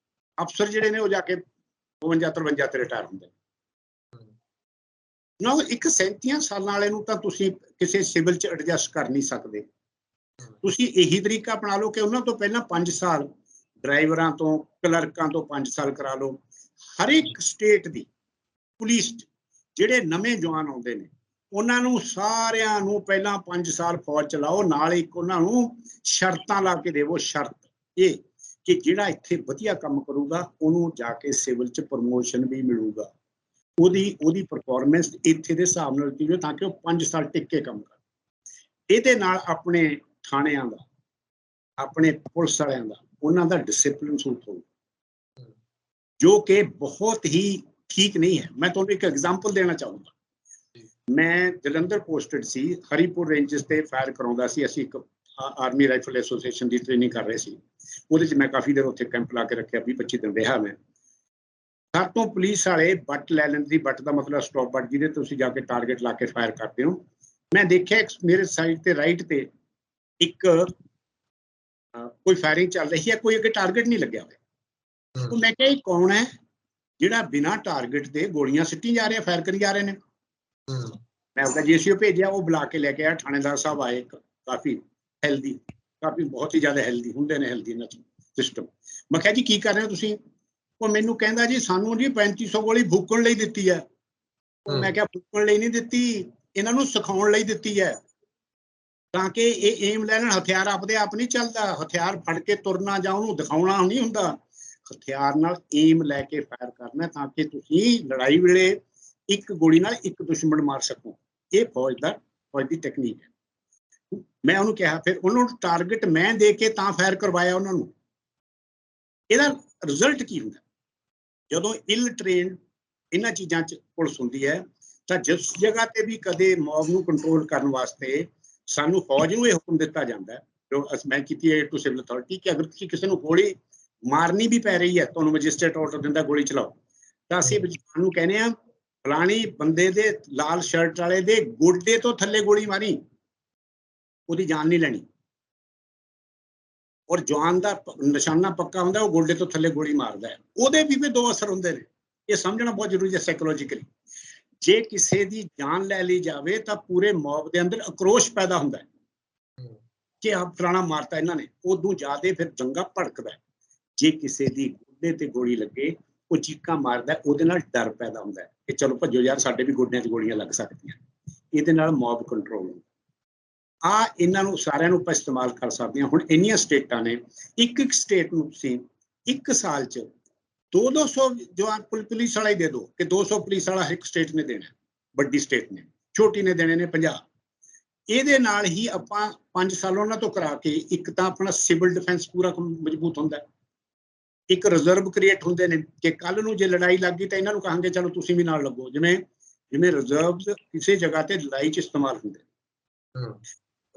ਅਫਸਰ ਜਿਹੜੇ ਨੇ ਉਹ ਜਾ ਕੇ 52-53 ਤੇ ਰਿਟਾਇਰ ਹੁੰਦੇ ਨਾ। ਇੱਕ 37 ਸਾਲਾਂ ਵਾਲੇ ਨੂੰ ਤਾਂ ਤੁਸੀਂ ਕਿਸੇ ਸਿਵਲ 'ਚ ਐਡਜਸਟ ਕਰ ਨਹੀਂ ਸਕਦੇ। ਤੁਸੀਂ ਇਹੀ ਤਰੀਕਾ ਅਪਣਾ ਲਓ ਕਿ ਉਹਨਾਂ ਤੋਂ ਪਹਿਲਾਂ 5 ਸਾਲ ਡਰਾਈਵਰਾਂ ਤੋਂ, ਕਲਰਕਾਂ ਤੋਂ 5 ਸਾਲ ਕਰਾ ਲਓ। ਹਰ ਇੱਕ ਸਟੇਟ ਦੀ ਪੁਲਿਸ 'ਚ ਜਿਹੜੇ ਨਵੇਂ ਜਵਾਨ ਆਉਂਦੇ ਨੇ ਉਹਨਾਂ ਨੂੰ ਸਾਰਿਆਂ ਨੂੰ ਪਹਿਲਾਂ 5 ਸਾਲ ਫੌਜ ਚਲਾਓ, ਨਾਲ ਇੱਕ ਉਹਨਾਂ ਨੂੰ ਸ਼ਰਤਾਂ ਲਾ ਕੇ ਦੇਵੋ। ਸ਼ਰਤ ਇਹ ਕਿ ਜਿਹੜਾ ਇੱਥੇ ਵਧੀਆ ਕੰਮ ਕਰੂਗਾ ਉਹਨੂੰ ਜਾ ਕੇ ਸਿਵਲ 'ਚ ਪ੍ਰਮੋਸ਼ਨ ਵੀ ਮਿਲੂਗਾ। ਉਹਦੀ ਪਰਫਾਰਮੈਂਸ ਇੱਥੇ ਦੇ ਹਿਸਾਬ ਨਾਲ ਦਿੱਤੀ ਜਾਵੇ ਤਾਂ ਕਿ ਉਹ 5 ਸਾਲ ਟਿਕ ਕੇ ਕੰਮ ਕਰ। ਇਹਦੇ ਨਾਲ ਆਪਣੇ ਥਾਣਿਆਂ ਦਾ, ਆਪਣੇ ਪੁਲਿਸ ਵਾਲਿਆਂ ਦਾ, ਉਹਨਾਂ ਦਾ ਡਿਸਿਪਲਿਨ ਸੂਟ ਹੋਊਗਾ, ਜੋ ਕਿ ਬਹੁਤ ਹੀ ਠੀਕ ਨਹੀਂ ਹੈ। ਮੈਂ ਤੁਹਾਨੂੰ ਇੱਕ ਐਗਜ਼ਾਮਪਲ ਦੇਣਾ ਚਾਹੂੰਗਾ। ਮੈਂ ਜਲੰਧਰ ਪੋਸਟਡ ਸੀ, ਹਰੀਪੁਰ ਰੇਂਜਸ ਤੇ ਫਾਇਰ ਕਰਾਉਂਦਾ ਸੀ। ਅਸੀਂ ਇੱਕ ਆਰਮੀ ਰਾਈਫਲ ਐਸੋਸੀਏਸ਼ਨ ਦੀ ਟ੍ਰੇਨਿੰਗ ਕਰ ਰਹੇ ਸੀ। ਉਹਦੇ 'ਚ ਮੈਂ ਕਾਫੀ ਦੇਰ ਉੱਥੇ ਕੈਂਪ ਲਾ ਕੇ ਰੱਖਿਆ, 20-25 ਦਿਨ ਰਿਹਾ ਮੈਂ। ਸਾਤੋਂ ਪੁਲਿਸ ਵਾਲੇ ਬੱਟ ਲੈ ਲੈਂਦੇ ਸੀ। ਬੱਟ ਦਾ ਮਤਲਬ ਸਟਾਪ ਬੱਟ, ਜਿਹਦੇ ਤੁਸੀਂ ਜਾ ਕੇ ਟਾਰਗੇਟ ਲਾ ਕੇ ਫਾਇਰ ਕਰਦੇ ਹੋ। ਮੈਂ ਦੇਖਿਆ ਮੇਰੇ ਸਾਈਡ ਤੇ ਰਾਈਟ ਤੇ ਇੱਕ ਕੋਈ ਫਾਇਰਿੰਗ ਚੱਲ ਰਹੀ ਹੈ, ਕੋਈ ਅੱਗੇ ਟਾਰਗੇਟ ਨਹੀਂ ਲੱਗਿਆ ਹੋਇਆ। ਉਹ ਮੈਂ ਕਿਹਾ ਇਹ ਕੌਣ ਹੈ ਜਿਹੜਾ ਬਿਨਾਂ ਟਾਰਗੇਟ ਦੇ ਗੋਲੀਆਂ ਸਿੱਟੀ ਜਾ ਰਿਹਾ, ਫਾਇਰ ਕਰੀ ਜਾ ਰਹੇ ਨੇ। ਮੈਂ ਉਹਦਾ ਜੀਸੀਓ ਭੇਜਿਆ, ਉਹ ਬੁਲਾ ਕੇ ਲੈ ਕੇ ਆਇਆ। ਥਾਣੇਦਾਰ ਸਾਹਿਬ ਆਏ, ਕਾਫੀ ਹੈਲਦੀ, ਕਾਫੀ ਬਹੁਤ ਹੀ ਜ਼ਿਆਦਾ ਹੈਲਦੀ ਹੁੰਦੇ ਨੇ, ਹੈਲਦੀ ਇਹਨਾਂ 'ਚ ਸਿਸਟਮ। ਮੈਂ ਕਿਹਾ ਜੀ ਕੀ ਕਰ ਰਹੇ ਹੋ ਤੁਸੀਂ? ਉਹ ਮੈਨੂੰ ਕਹਿੰਦਾ ਜੀ ਸਾਨੂੰ ਜੀ 3500 ਗੋਲੀ ਫੂਕਣ ਲਈ ਦਿੱਤੀ ਹੈ। ਮੈਂ ਕਿਹਾ ਫੂਕਣ ਲਈ ਨਹੀਂ ਦਿੱਤੀ, ਇਹਨਾਂ ਨੂੰ ਸਿਖਾਉਣ ਲਈ ਦਿੱਤੀ ਹੈ, ਤਾਂ ਕਿ ਇਹ ਏਮ ਲੈਣ। ਹਥਿਆਰ ਆਪਦੇ ਆਪ ਨਹੀਂ ਚੱਲਦਾ, ਹਥਿਆਰ ਫੜ ਕੇ ਤੁਰਨਾ ਜਾਂ ਉਹਨੂੰ ਦਿਖਾਉਣਾ ਨਹੀਂ ਹੁੰਦਾ। ਹਥਿਆਰ ਨਾਲ ਏਮ ਲੈ ਕੇ ਫਾਇਰ ਕਰਨਾ ਤਾਂ ਕਿ ਤੁਸੀਂ ਲੜਾਈ ਵੇਲੇ ਇੱਕ ਗੋਲੀ ਨਾਲ ਇੱਕ ਦੁਸ਼ਮਣ ਮਾਰ ਸਕੋ। ਇਹ ਫੌਜ ਦੀ ਟੈਕਨੀਕ ਹੈ। ਮੈਂ ਉਹਨੂੰ ਕਿਹਾ, ਫਿਰ ਉਹਨਾਂ ਨੂੰ ਟਾਰਗੇਟ ਮੈਂ ਦੇ ਕੇ ਤਾਂ ਫਾਇਰ ਕਰਵਾਇਆ ਉਹਨਾਂ ਨੂੰ। ਇਹਦਾ ਰਿਜ਼ਲਟ ਕੀ ਹੁੰਦਾ? ਜਦੋਂ ਇਲ ਟ੍ਰੇਨਡ ਇਹਨਾਂ ਚੀਜ਼ਾਂ 'ਚ ਪੁਲਿਸ ਹੁੰਦੀ ਹੈ ਤਾਂ ਜਿਸ ਜਗ੍ਹਾ ਤੇ ਵੀ ਕਦੇ ਮੌਬ ਨੂੰ ਕੰਟਰੋਲ ਕਰਨ ਵਾਸਤੇ ਸਾਨੂੰ ਫੌਜ ਨੂੰ ਇਹ ਹੁਕਮ ਦਿੱਤਾ ਜਾਂਦਾ ਹੈ, ਜੋ ਮੈਂ ਕੀਤੀ ਹੈ ਟੂ ਸਿਵਲ ਅਥਾਰਟੀ, ਕਿ ਅਗਰ ਤੁਸੀਂ ਕਿਸੇ ਨੂੰ ਗੋਲੀ ਮਾਰਨੀ ਵੀ ਪੈ ਰਹੀ ਹੈ, ਤੁਹਾਨੂੰ ਮੈਜਿਸਟ੍ਰੇਟ ਆਰਡਰ ਦਿੰਦਾ ਗੋਲੀ ਚਲਾਓ, ਤਾਂ ਅਸੀਂ ਨੂੰ ਕਹਿੰਦੇ ਹਾਂ ਫਲਾਣੀ ਬੰਦੇ ਦੇ ਲਾਲ ਸ਼ਰਟ ਵਾਲੇ ਦੇ ਗੋਡੇ ਤੋਂ ਥੱਲੇ ਗੋਲੀ ਮਾਰੀ, ਉਹਦੀ ਜਾਨ ਨਹੀਂ ਲੈਣੀ। ਔਰ ਜਵਾਨ ਦਾ ਨਿਸ਼ਾਨਾ ਪੱਕਾ ਹੁੰਦਾ, ਉਹ ਗੋਡੇ ਤੋਂ ਥੱਲੇ ਗੋਲੀ ਮਾਰਦਾ ਹੈ। ਉਹਦੇ ਵੀ ਦੋ ਅਸਰ ਹੁੰਦੇ ਨੇ, ਇਹ ਸਮਝਣਾ ਬਹੁਤ ਜ਼ਰੂਰੀ ਹੈ ਸਾਈਕੋਲੋਜੀਕਲੀ। ਜੇ ਕਿਸੇ ਦੀ ਜਾਨ ਲੈ ਲਈ ਜਾਵੇ ਤਾਂ ਪੂਰੇ ਮੌਬ ਦੇ ਅੰਦਰ ਆਕਰੋਸ਼ ਪੈਦਾ ਹੁੰਦਾ ਹੈ ਕਿ ਆਪ ਫਲਾਣਾ ਮਾਰਤਾ ਇਹਨਾਂ ਨੇ, ਉਦੋਂ ਜ਼ਿਆਦਾ ਫਿਰ ਦੰਗਾ ਭੜਕਦਾ। ਜੇ ਕਿਸੇ ਦੀ ਗੋਡੇ ਤੇ ਗੋਲੀ ਲੱਗੇ, ਉਹ ਚੀਕਾਂ ਮਾਰਦਾ, ਉਹਦੇ ਨਾਲ ਡਰ ਪੈਦਾ ਹੁੰਦਾ ਹੈ ਕਿ ਚਲੋ ਭੱਜੋ ਯਾਰ, ਸਾਡੇ ਵੀ ਗੋਡਿਆਂ 'ਚ ਗੋਲੀਆਂ ਲੱਗ ਸਕਦੀਆਂ। ਇਹਦੇ ਨਾਲ ਮੌਬ ਕੰਟਰੋਲ ਹੁੰਦਾ। ਇਹਨਾਂ ਨੂੰ ਸਾਰਿਆਂ ਨੂੰ ਆਪਾਂ ਇਸਤੇਮਾਲ ਕਰ ਸਕਦੇ ਹਾਂ। ਹੁਣ ਇੰਨੀਆਂ ਸਟੇਟਾਂ ਨੇ, ਇੱਕ ਸਟੇਟ ਨੂੰ ਤੁਸੀਂ 1 ਸਾਲ 'ਚ 200 ਜਵਾਨ ਪੁਲਿਸ ਵਾਲਾ ਹੀ ਦੇ ਦਿਓ ਕਿ 200 ਪੁਲਿਸ ਵਾਲਾ ਇੱਕ ਸਟੇਟ ਨੇ ਦੇਣਾ, ਵੱਡੀ ਸਟੇਟ ਨੇ, ਛੋਟੀ ਨੇ ਦੇਣੇ ਨੇ 50। ਇਹਦੇ ਨਾਲ ਹੀ ਆਪਾਂ 5 ਸਾਲ ਉਹਨਾਂ ਤੋਂ ਕਰਾ ਕੇ, ਇੱਕ ਤਾਂ ਆਪਣਾ ਸਿਵਲ ਡਿਫੈਂਸ ਪੂਰਾ ਮਜ਼ਬੂਤ ਹੁੰਦਾ, ਇੱਕ ਰਿਜ਼ਰਵ ਕ੍ਰੀਏਟ ਹੁੰਦੇ ਨੇ ਕਿ ਕੱਲ ਨੂੰ ਜੇ ਲੜਾਈ ਲੱਗ ਗਈ ਤਾਂ ਇਹਨਾਂ ਨੂੰ ਕਹਾਂਗੇ ਚਲੋ ਤੁਸੀਂ ਵੀ ਨਾਲ ਲੱਗੋ। ਜਿਵੇਂ ਰਿਜ਼ਰਵ ਕਿਸੇ ਜਗ੍ਹਾ ਤੇ ਲੜਾਈ 'ਚ ਇਸਤੇਮਾਲ ਹੁੰਦੇ,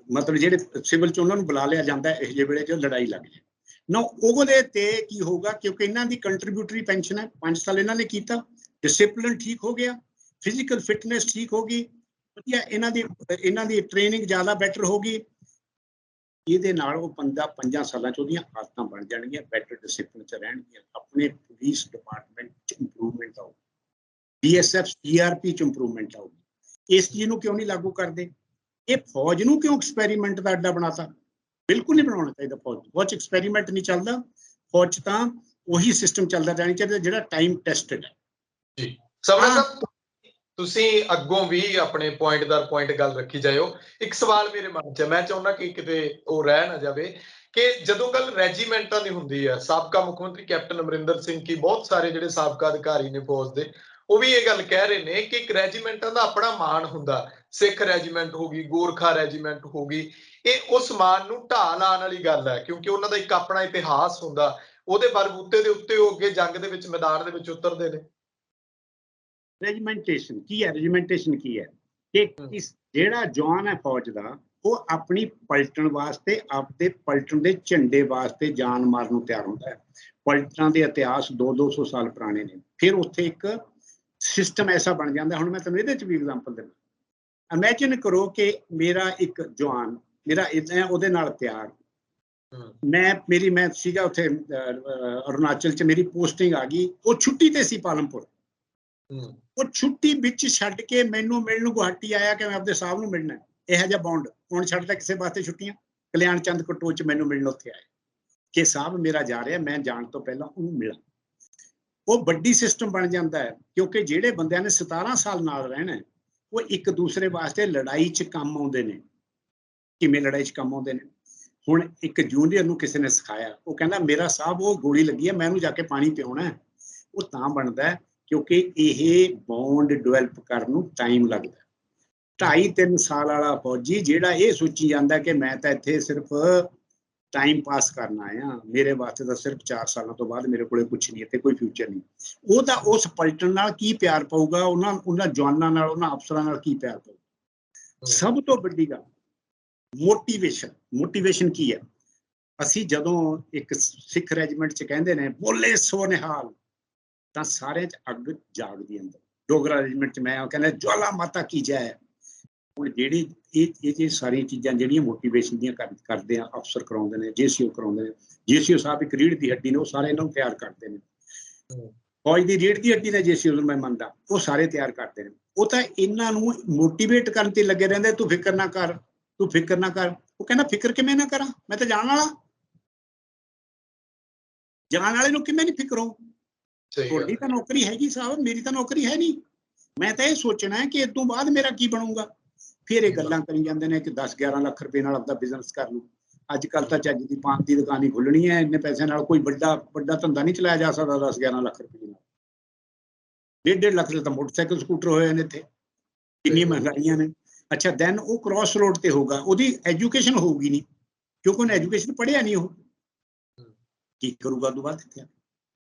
ਮਤਲਬ ਜਿਹੜੇ ਸਿਵਲ 'ਚ ਉਹਨਾਂ ਨੂੰ ਬੁਲਾ ਲਿਆ ਜਾਂਦਾ ਇਹ ਜਿਹੇ ਵੇਲੇ 'ਚ ਲੜਾਈ ਲੱਗ ਜਾਏ ਨਾ, ਉਹਦੇ ਤੇ ਕੀ ਹੋਊਗਾ, ਕਿਉਂਕਿ ਇਹਨਾਂ ਦੀ ਕੰਟਰੀਬਿਊਟਰੀ ਪੈਨਸ਼ਨ ਹੈ, 5 ਸਾਲ ਇਹਨਾਂ ਨੇ ਕੀਤਾ, ਡਿਸਿਪਲਿਨ ਠੀਕ ਹੋ ਗਿਆ, ਫਿਜ਼ੀਕਲ ਫਿਟਨੈਸ ਠੀਕ ਹੋ ਗਈ, ਵਧੀਆ ਇਹਨਾਂ ਦੀ ਟ੍ਰੇਨਿੰਗ ਜ਼ਿਆਦਾ ਬੈਟਰ ਹੋ ਗਈ। ਇਹਦੇ ਨਾਲ ਉਹ ਬੰਦਾ 5 ਸਾਲਾਂ 'ਚ ਉਹਦੀਆਂ ਆਦਤਾਂ ਬਣ ਜਾਣਗੀਆਂ, ਬੈਟਰ ਡਿਸਿਪਲਿਨ 'ਚ ਰਹਿਣਗੀਆਂ, ਆਪਣੇ ਪੁਲਿਸ ਡਿਪਾਰਟਮੈਂਟ 'ਚ ਇੰਪਰੂਵਮੈਂਟ ਆਊਗੀ, BSF CRP 'ਚ ਇੰਪਰੂਵਮੈਂਟ ਆਊਗੀ। ਇਸ ਚੀਜ਼ ਨੂੰ ਕਿਉਂ ਨਹੀਂ ਲਾਗੂ ਕਰਦੇ? ਇਹ ਫੌਜ ਨੂੰ ਕਿਉਂ ਐਕਸਪੈਰੀਮੈਂਟ ਦਾ ਅੱਡਾ ਬਣਾਤਾ? ਬਿਲਕੁਲ ਨਹੀਂ ਬਣਾਉਣਾ ਚਾਹੀਦਾ। ਫੌਜ 'ਚ ਐਕਸਪੈਰੀਮੈਂਟ ਨਹੀਂ ਚੱਲਦਾ, ਫੌਜ 'ਚ ਤਾਂ ਉਹੀ ਸਿਸਟਮ ਚੱਲਦਾ ਰਹਿਣਾ ਚਾਹੀਦਾ ਜਿਹੜਾ ਟਾਈਮ ਟੈਸਟਡ ਹੈ। ਜੀ ਸਮਰਾ ਸਾਹਿਬ, ਤੁਸੀਂ ਅੱਗੋਂ ਵੀ ਆਪਣੇ ਪੁਆਇੰਟ ਦਰ ਪੁਆਇੰਟ ਗੱਲ ਰੱਖੀ ਜਾਇਓ। ਇੱਕ ਸਵਾਲ ਮੇਰੇ ਮਨ 'ਚ ਹੈ, ਮੈਂ ਚਾਹੁੰਦਾ ਕਿ ਕਿਤੇ ਉਹ ਰਹਿ ਨਾ ਜਾਵੇ ਕਿ ਜਦੋਂ ਗੱਲ ਰੈਜੀਮੈਂਟਾਂ ਦੀ ਹੁੰਦੀ ਹੈ, ਸਾਬਕਾ ਮੁੱਖ ਮੰਤਰੀ ਕੈਪਟਨ ਅਮਰਿੰਦਰ ਸਿੰਘ ਕੀ ਬਹੁਤ ਸਾਰੇ ਜਿਹੜੇ ਸਾਬਕਾ ਅਧਿਕਾਰੀ ਨੇ ਫੌਜ ਦੇ, ਉਹ ਵੀ ਇਹ ਗੱਲ ਕਹਿ ਰਹੇ ਨੇ ਕਿ ਇੱਕ ਰੈਜੀਮੈਂਟਾਂ ਦਾ ਆਪਣਾ ਮਾਣ ਹੁੰਦਾ। ਸਿੱਖ ਰੈਜੀਮੈਂਟ ਹੋ ਗਈ, ਗੋਰਖਾ ਰੈਜੀਮੈਂਟ ਹੋ ਗਈ, ਇਹ ਉਸ ਮਾਣ ਨੂੰ ਢਾਹ ਲਾਉਣ ਵਾਲੀ ਗੱਲ ਹੈ, ਕਿਉਂਕਿ ਉਹਨਾਂ ਦਾ ਇੱਕ ਆਪਣਾ ਇਤਿਹਾਸ ਹੁੰਦਾ, ਉਹਦੇ ਬਲਬੂਤੇ ਦੇ ਉੱਤੇ ਉਹ ਅੱਗੇ ਜੰਗ ਦੇ ਵਿੱਚ, ਮੈਦਾਨ ਦੇ ਵਿੱਚ ਉਤਰਦੇ ਨੇ। ਰੈਜੀਮੈਂਟੇਸ਼ਨ ਕੀ ਹੈ? ਰੈਜੀਮੈਂਟੇਸ਼ਨ ਕੀ ਹੈ ਕਿ ਜਿਹੜਾ ਜਵਾਨ ਹੈ ਫੌਜ ਦਾ, ਉਹ ਆਪਣੀ ਪਲਟਣ ਵਾਸਤੇ, ਆਪਦੇ ਪਲਟਣ ਦੇ ਝੰਡੇ ਵਾਸਤੇ ਜਾਨ ਮਾਰਨ ਨੂੰ ਤਿਆਰ ਹੁੰਦਾ ਹੈ। ਪਲਟਣਾਂ ਦੇ ਇਤਿਹਾਸ 200-200 ਸਾਲ ਪੁਰਾਣੇ ਨੇ। ਫਿਰ ਉੱਥੇ ਇੱਕ ਸਿਸਟਮ ਐਸਾ ਬਣ ਜਾਂਦਾ। ਹੁਣ ਮੈਂ ਤੁਹਾਨੂੰ ਇਹਦੇ 'ਚ ਵੀ ਐਗਜ਼ਾਮਪਲ ਦਿੰਦਾ। ਇਮੈਜਿਨ ਕਰੋ ਕਿ ਮੇਰਾ ਇੱਕ ਜਵਾਨ, ਮੇਰਾ ਉਹਦੇ ਨਾਲ ਪਿਆਰ, ਮੈਂ ਸੀਗਾ ਉੱਥੇ ਅਰੁਣਾਚਲ 'ਚ, ਮੇਰੀ ਪੋਸਟਿੰਗ ਆ ਗਈ, ਉਹ ਛੁੱਟੀ ਤੇ ਸੀ ਪਾਲਮਪੁਰ, ਉਹ ਛੁੱਟੀ ਵਿੱਚ ਛੱਡ ਕੇ ਮੈਨੂੰ ਮਿਲਣ ਨੂੰ ਗੁਹਾਟੀ ਆਇਆ ਕਿ ਮੈਂ ਆਪਣੇ ਸਾਹਿਬ ਨੂੰ ਮਿਲਣਾ। ਇਹੋ ਜਿਹਾ ਬੌਂਡ ਕੌਣ ਛੱਡਦਾ ਕਿਸੇ ਵਾਸਤੇ ਛੁੱਟੀਆਂ? ਕਲਿਆਣ ਚੰਦ ਕਟੋਚ 'ਚ ਮੈਨੂੰ ਮਿਲਣ ਉੱਥੇ ਆਏ ਕਿ ਸਾਹਿਬ ਮੇਰਾ ਜਾ ਰਿਹਾ, ਮੈਂ ਜਾਣ ਤੋਂ ਪਹਿਲਾਂ ਉਹਨੂੰ ਮਿਲਾਂ। ਉਹ ਵੱਡੀ ਸਿਸਟਮ ਬਣ ਜਾਂਦਾ ਹੈ, ਕਿਉਂਕਿ ਜਿਹੜੇ ਬੰਦਿਆਂ ਨੇ 17 ਸਾਲ ਨਾਲ ਰਹਿਣਾ, ਉਹ ਇੱਕ ਦੂਸਰੇ ਵਾਸਤੇ ਲੜਾਈ 'ਚ ਕੰਮ ਆਉਂਦੇ ਨੇ। ਕਿਵੇਂ ਲੜਾਈ 'ਚ ਕੰਮ ਆਉਂਦੇ ਨੇ? ਹੁਣ ਇੱਕ ਜੂਨੀਅਰ ਨੂੰ ਕਿਸੇ ਨੇ ਸਿਖਾਇਆ, ਉਹ ਕਹਿੰਦਾ ਮੇਰਾ ਸਾਹਿਬ ਉਹ ਗੋਲੀ ਲੱਗੀ ਹੈ, ਮੈਂ ਉਹਨੂੰ ਜਾ ਕੇ ਪਾਣੀ ਪਿਆਉਣਾ। ਉਹ ਤਾਂ ਬਣਦਾ ਹੈ ਕਿਉਂਕਿ ਇਹ ਬੌਂਡ ਡਿਵੈਲਪ ਕਰਨ ਨੂੰ ਟਾਈਮ ਲੱਗਦਾ। 2.5-3 ਸਾਲ ਵਾਲਾ ਫੌਜੀ ਜਿਹੜਾ ਇਹ ਸੋਚੀ ਜਾਂਦਾ ਕਿ ਮੈਂ ਤਾਂ ਇੱਥੇ ਸਿਰਫ ਟਾਈਮ ਪਾਸ ਕਰਨ ਆਇਆ, ਮੇਰੇ ਵਾਸਤੇ ਤਾਂ ਸਿਰਫ 4 ਸਾਲਾਂ ਤੋਂ ਬਾਅਦ ਮੇਰੇ ਕੋਲੇ ਕੁਛ ਨਹੀਂ, ਇੱਥੇ ਕੋਈ ਫਿਊਚਰ ਨਹੀਂ, ਉਹ ਤਾਂ ਉਸ ਪਲਟਣ ਨਾਲ ਕੀ ਪਿਆਰ ਪਊਗਾ, ਉਹਨਾਂ ਜਵਾਨਾਂ ਨਾਲ, ਉਹਨਾਂ ਅਫਸਰਾਂ ਨਾਲ ਕੀ ਪਿਆਰ ਪਊਗਾ। ਸਭ ਤੋਂ ਵੱਡੀ ਗੱਲ ਮੋਟੀਵੇਸ਼ਨ ਕੀ ਹੈ? ਅਸੀਂ ਜਦੋਂ ਇੱਕ ਸਿੱਖ ਰੈਜੀਮੈਂਟ 'ਚ ਕਹਿੰਦੇ ਨੇ ਬੋਲੇ ਸੋ ਨਿਹਾਲ, ਤਾਂ ਸਾਰਿਆਂ 'ਚ ਅੱਗ ਜਾਗਦੀ ਅੰਦਰ। ਡੋਗਰਾ ਰੈਜੀਮੈਂਟ 'ਚ ਮੈਂ ਕਹਿੰਦਾ ਜਵਾਲਾ ਮਾਤਾ ਕੀ ਜੈ। ਹੁਣ ਜਿਹੜੀ ਇਹ ਸਾਰੀਆਂ ਚੀਜ਼ਾਂ ਜਿਹੜੀਆਂ ਮੋਟੀਵੇਸ਼ਨ ਦੀਆਂ ਕਰਦੇ ਆ, ਅਫਸਰ ਕਰਾਉਂਦੇ ਨੇ, JCO ਕਰਾਉਂਦੇ ਨੇ। JCO ਸਾਹਿਬ ਇੱਕ ਰੀੜ੍ਹ ਦੀ ਹੱਡੀ ਨੇ, ਉਹ ਸਾਰੇ ਇਹਨਾਂ ਨੂੰ ਤਿਆਰ ਕਰਦੇ ਨੇ। ਫੌਜ ਦੀ ਰੀੜ੍ਹ ਦੀ ਹੱਡੀ ਨੇ JCO ਨੂੰ, ਮੈਂ ਮੰਨਦਾ, ਉਹ ਸਾਰੇ ਤਿਆਰ ਕਰਦੇ ਨੇ। ਉਹ ਤਾਂ ਇਹਨਾਂ ਨੂੰ ਮੋਟੀਵੇਟ ਕਰਨ ਤੇ ਲੱਗੇ ਰਹਿੰਦੇ, ਤੂੰ ਫਿਕਰ ਨਾ ਕਰ, ਤੂੰ ਫਿਕਰ ਨਾ ਕਰ। ਉਹ ਕਹਿੰਦਾ ਫਿਕਰ ਕਿਵੇਂ ਨਾ ਕਰਾਂ, ਮੈਂ ਤਾਂ ਜਾਣ ਵਾਲਾ। ਜਾਣ ਵਾਲੇ ਨੂੰ ਕਿਵੇਂ ਨਹੀਂ ਫਿਕਰ ਹੋ? ਤੁਹਾਡੀ ਤਾਂ ਨੌਕਰੀ ਹੈਗੀ ਸਾਹਿਬ, ਮੇਰੀ ਤਾਂ ਨੌਕਰੀ ਹੈ ਨਹੀਂ। ਮੈਂ ਤਾਂ ਇਹ ਸੋਚਣਾ ਹੈ ਕਿ ਇਸ ਤੋਂ ਬਾਅਦ ਮੇਰਾ ਕੀ ਬਣੂਗਾ। ਫਿਰ ਇਹ ਗੱਲਾਂ ਕਰੀ ਜਾਂਦੇ ਨੇ ਕਿ 10-11 ਲੱਖ ਰੁਪਏ ਨਾਲ ਆਪਦਾ ਬਿਜ਼ਨਸ ਕਰ ਲੂ। ਅੱਜ ਕੱਲ੍ਹ ਤਾਂ ਚੱਜ ਦੀ ਪਾਨ ਦੀ ਦੁਕਾਨ ਹੀ ਖੁੱਲਣੀ ਹੈ, ਇੰਨੇ ਪੈਸੇ ਨਾਲ ਕੋਈ ਵੱਡਾ ਧੰਦਾ ਨਹੀਂ ਚਲਾਇਆ ਜਾ ਸਕਦਾ 10-11 ਲੱਖ ਰੁਪਏ ਨਾਲ। 1.5 ਲੱਖ ਦੇ ਤਾਂ ਮੋਟਰਸਾਈਕਲ ਸਕੂਟਰ ਹੋਏ ਨੇ ਇੱਥੇ, ਕਿੰਨੀਆਂ ਮਹਿੰਗਾਈਆਂ ਨੇ। ਅੱਛਾ, ਦੈਨ ਉਹ ਕ੍ਰਾਸ ਰੋਡ ਤੇ ਹੋਊਗਾ, ਉਹਦੀ ਐਜੂਕੇਸ਼ਨ ਹੋਊਗੀ ਨਹੀਂ, ਕਿਉਂਕਿ ਉਹਨੇ ਐਜੂਕੇਸ਼ਨ ਪੜ੍ਹਿਆ ਨਹੀਂ। ਉਹ ਕੀ ਕਰੂਗਾ ਤੋਂ ਬਾਅਦ ਇੱਥੇ?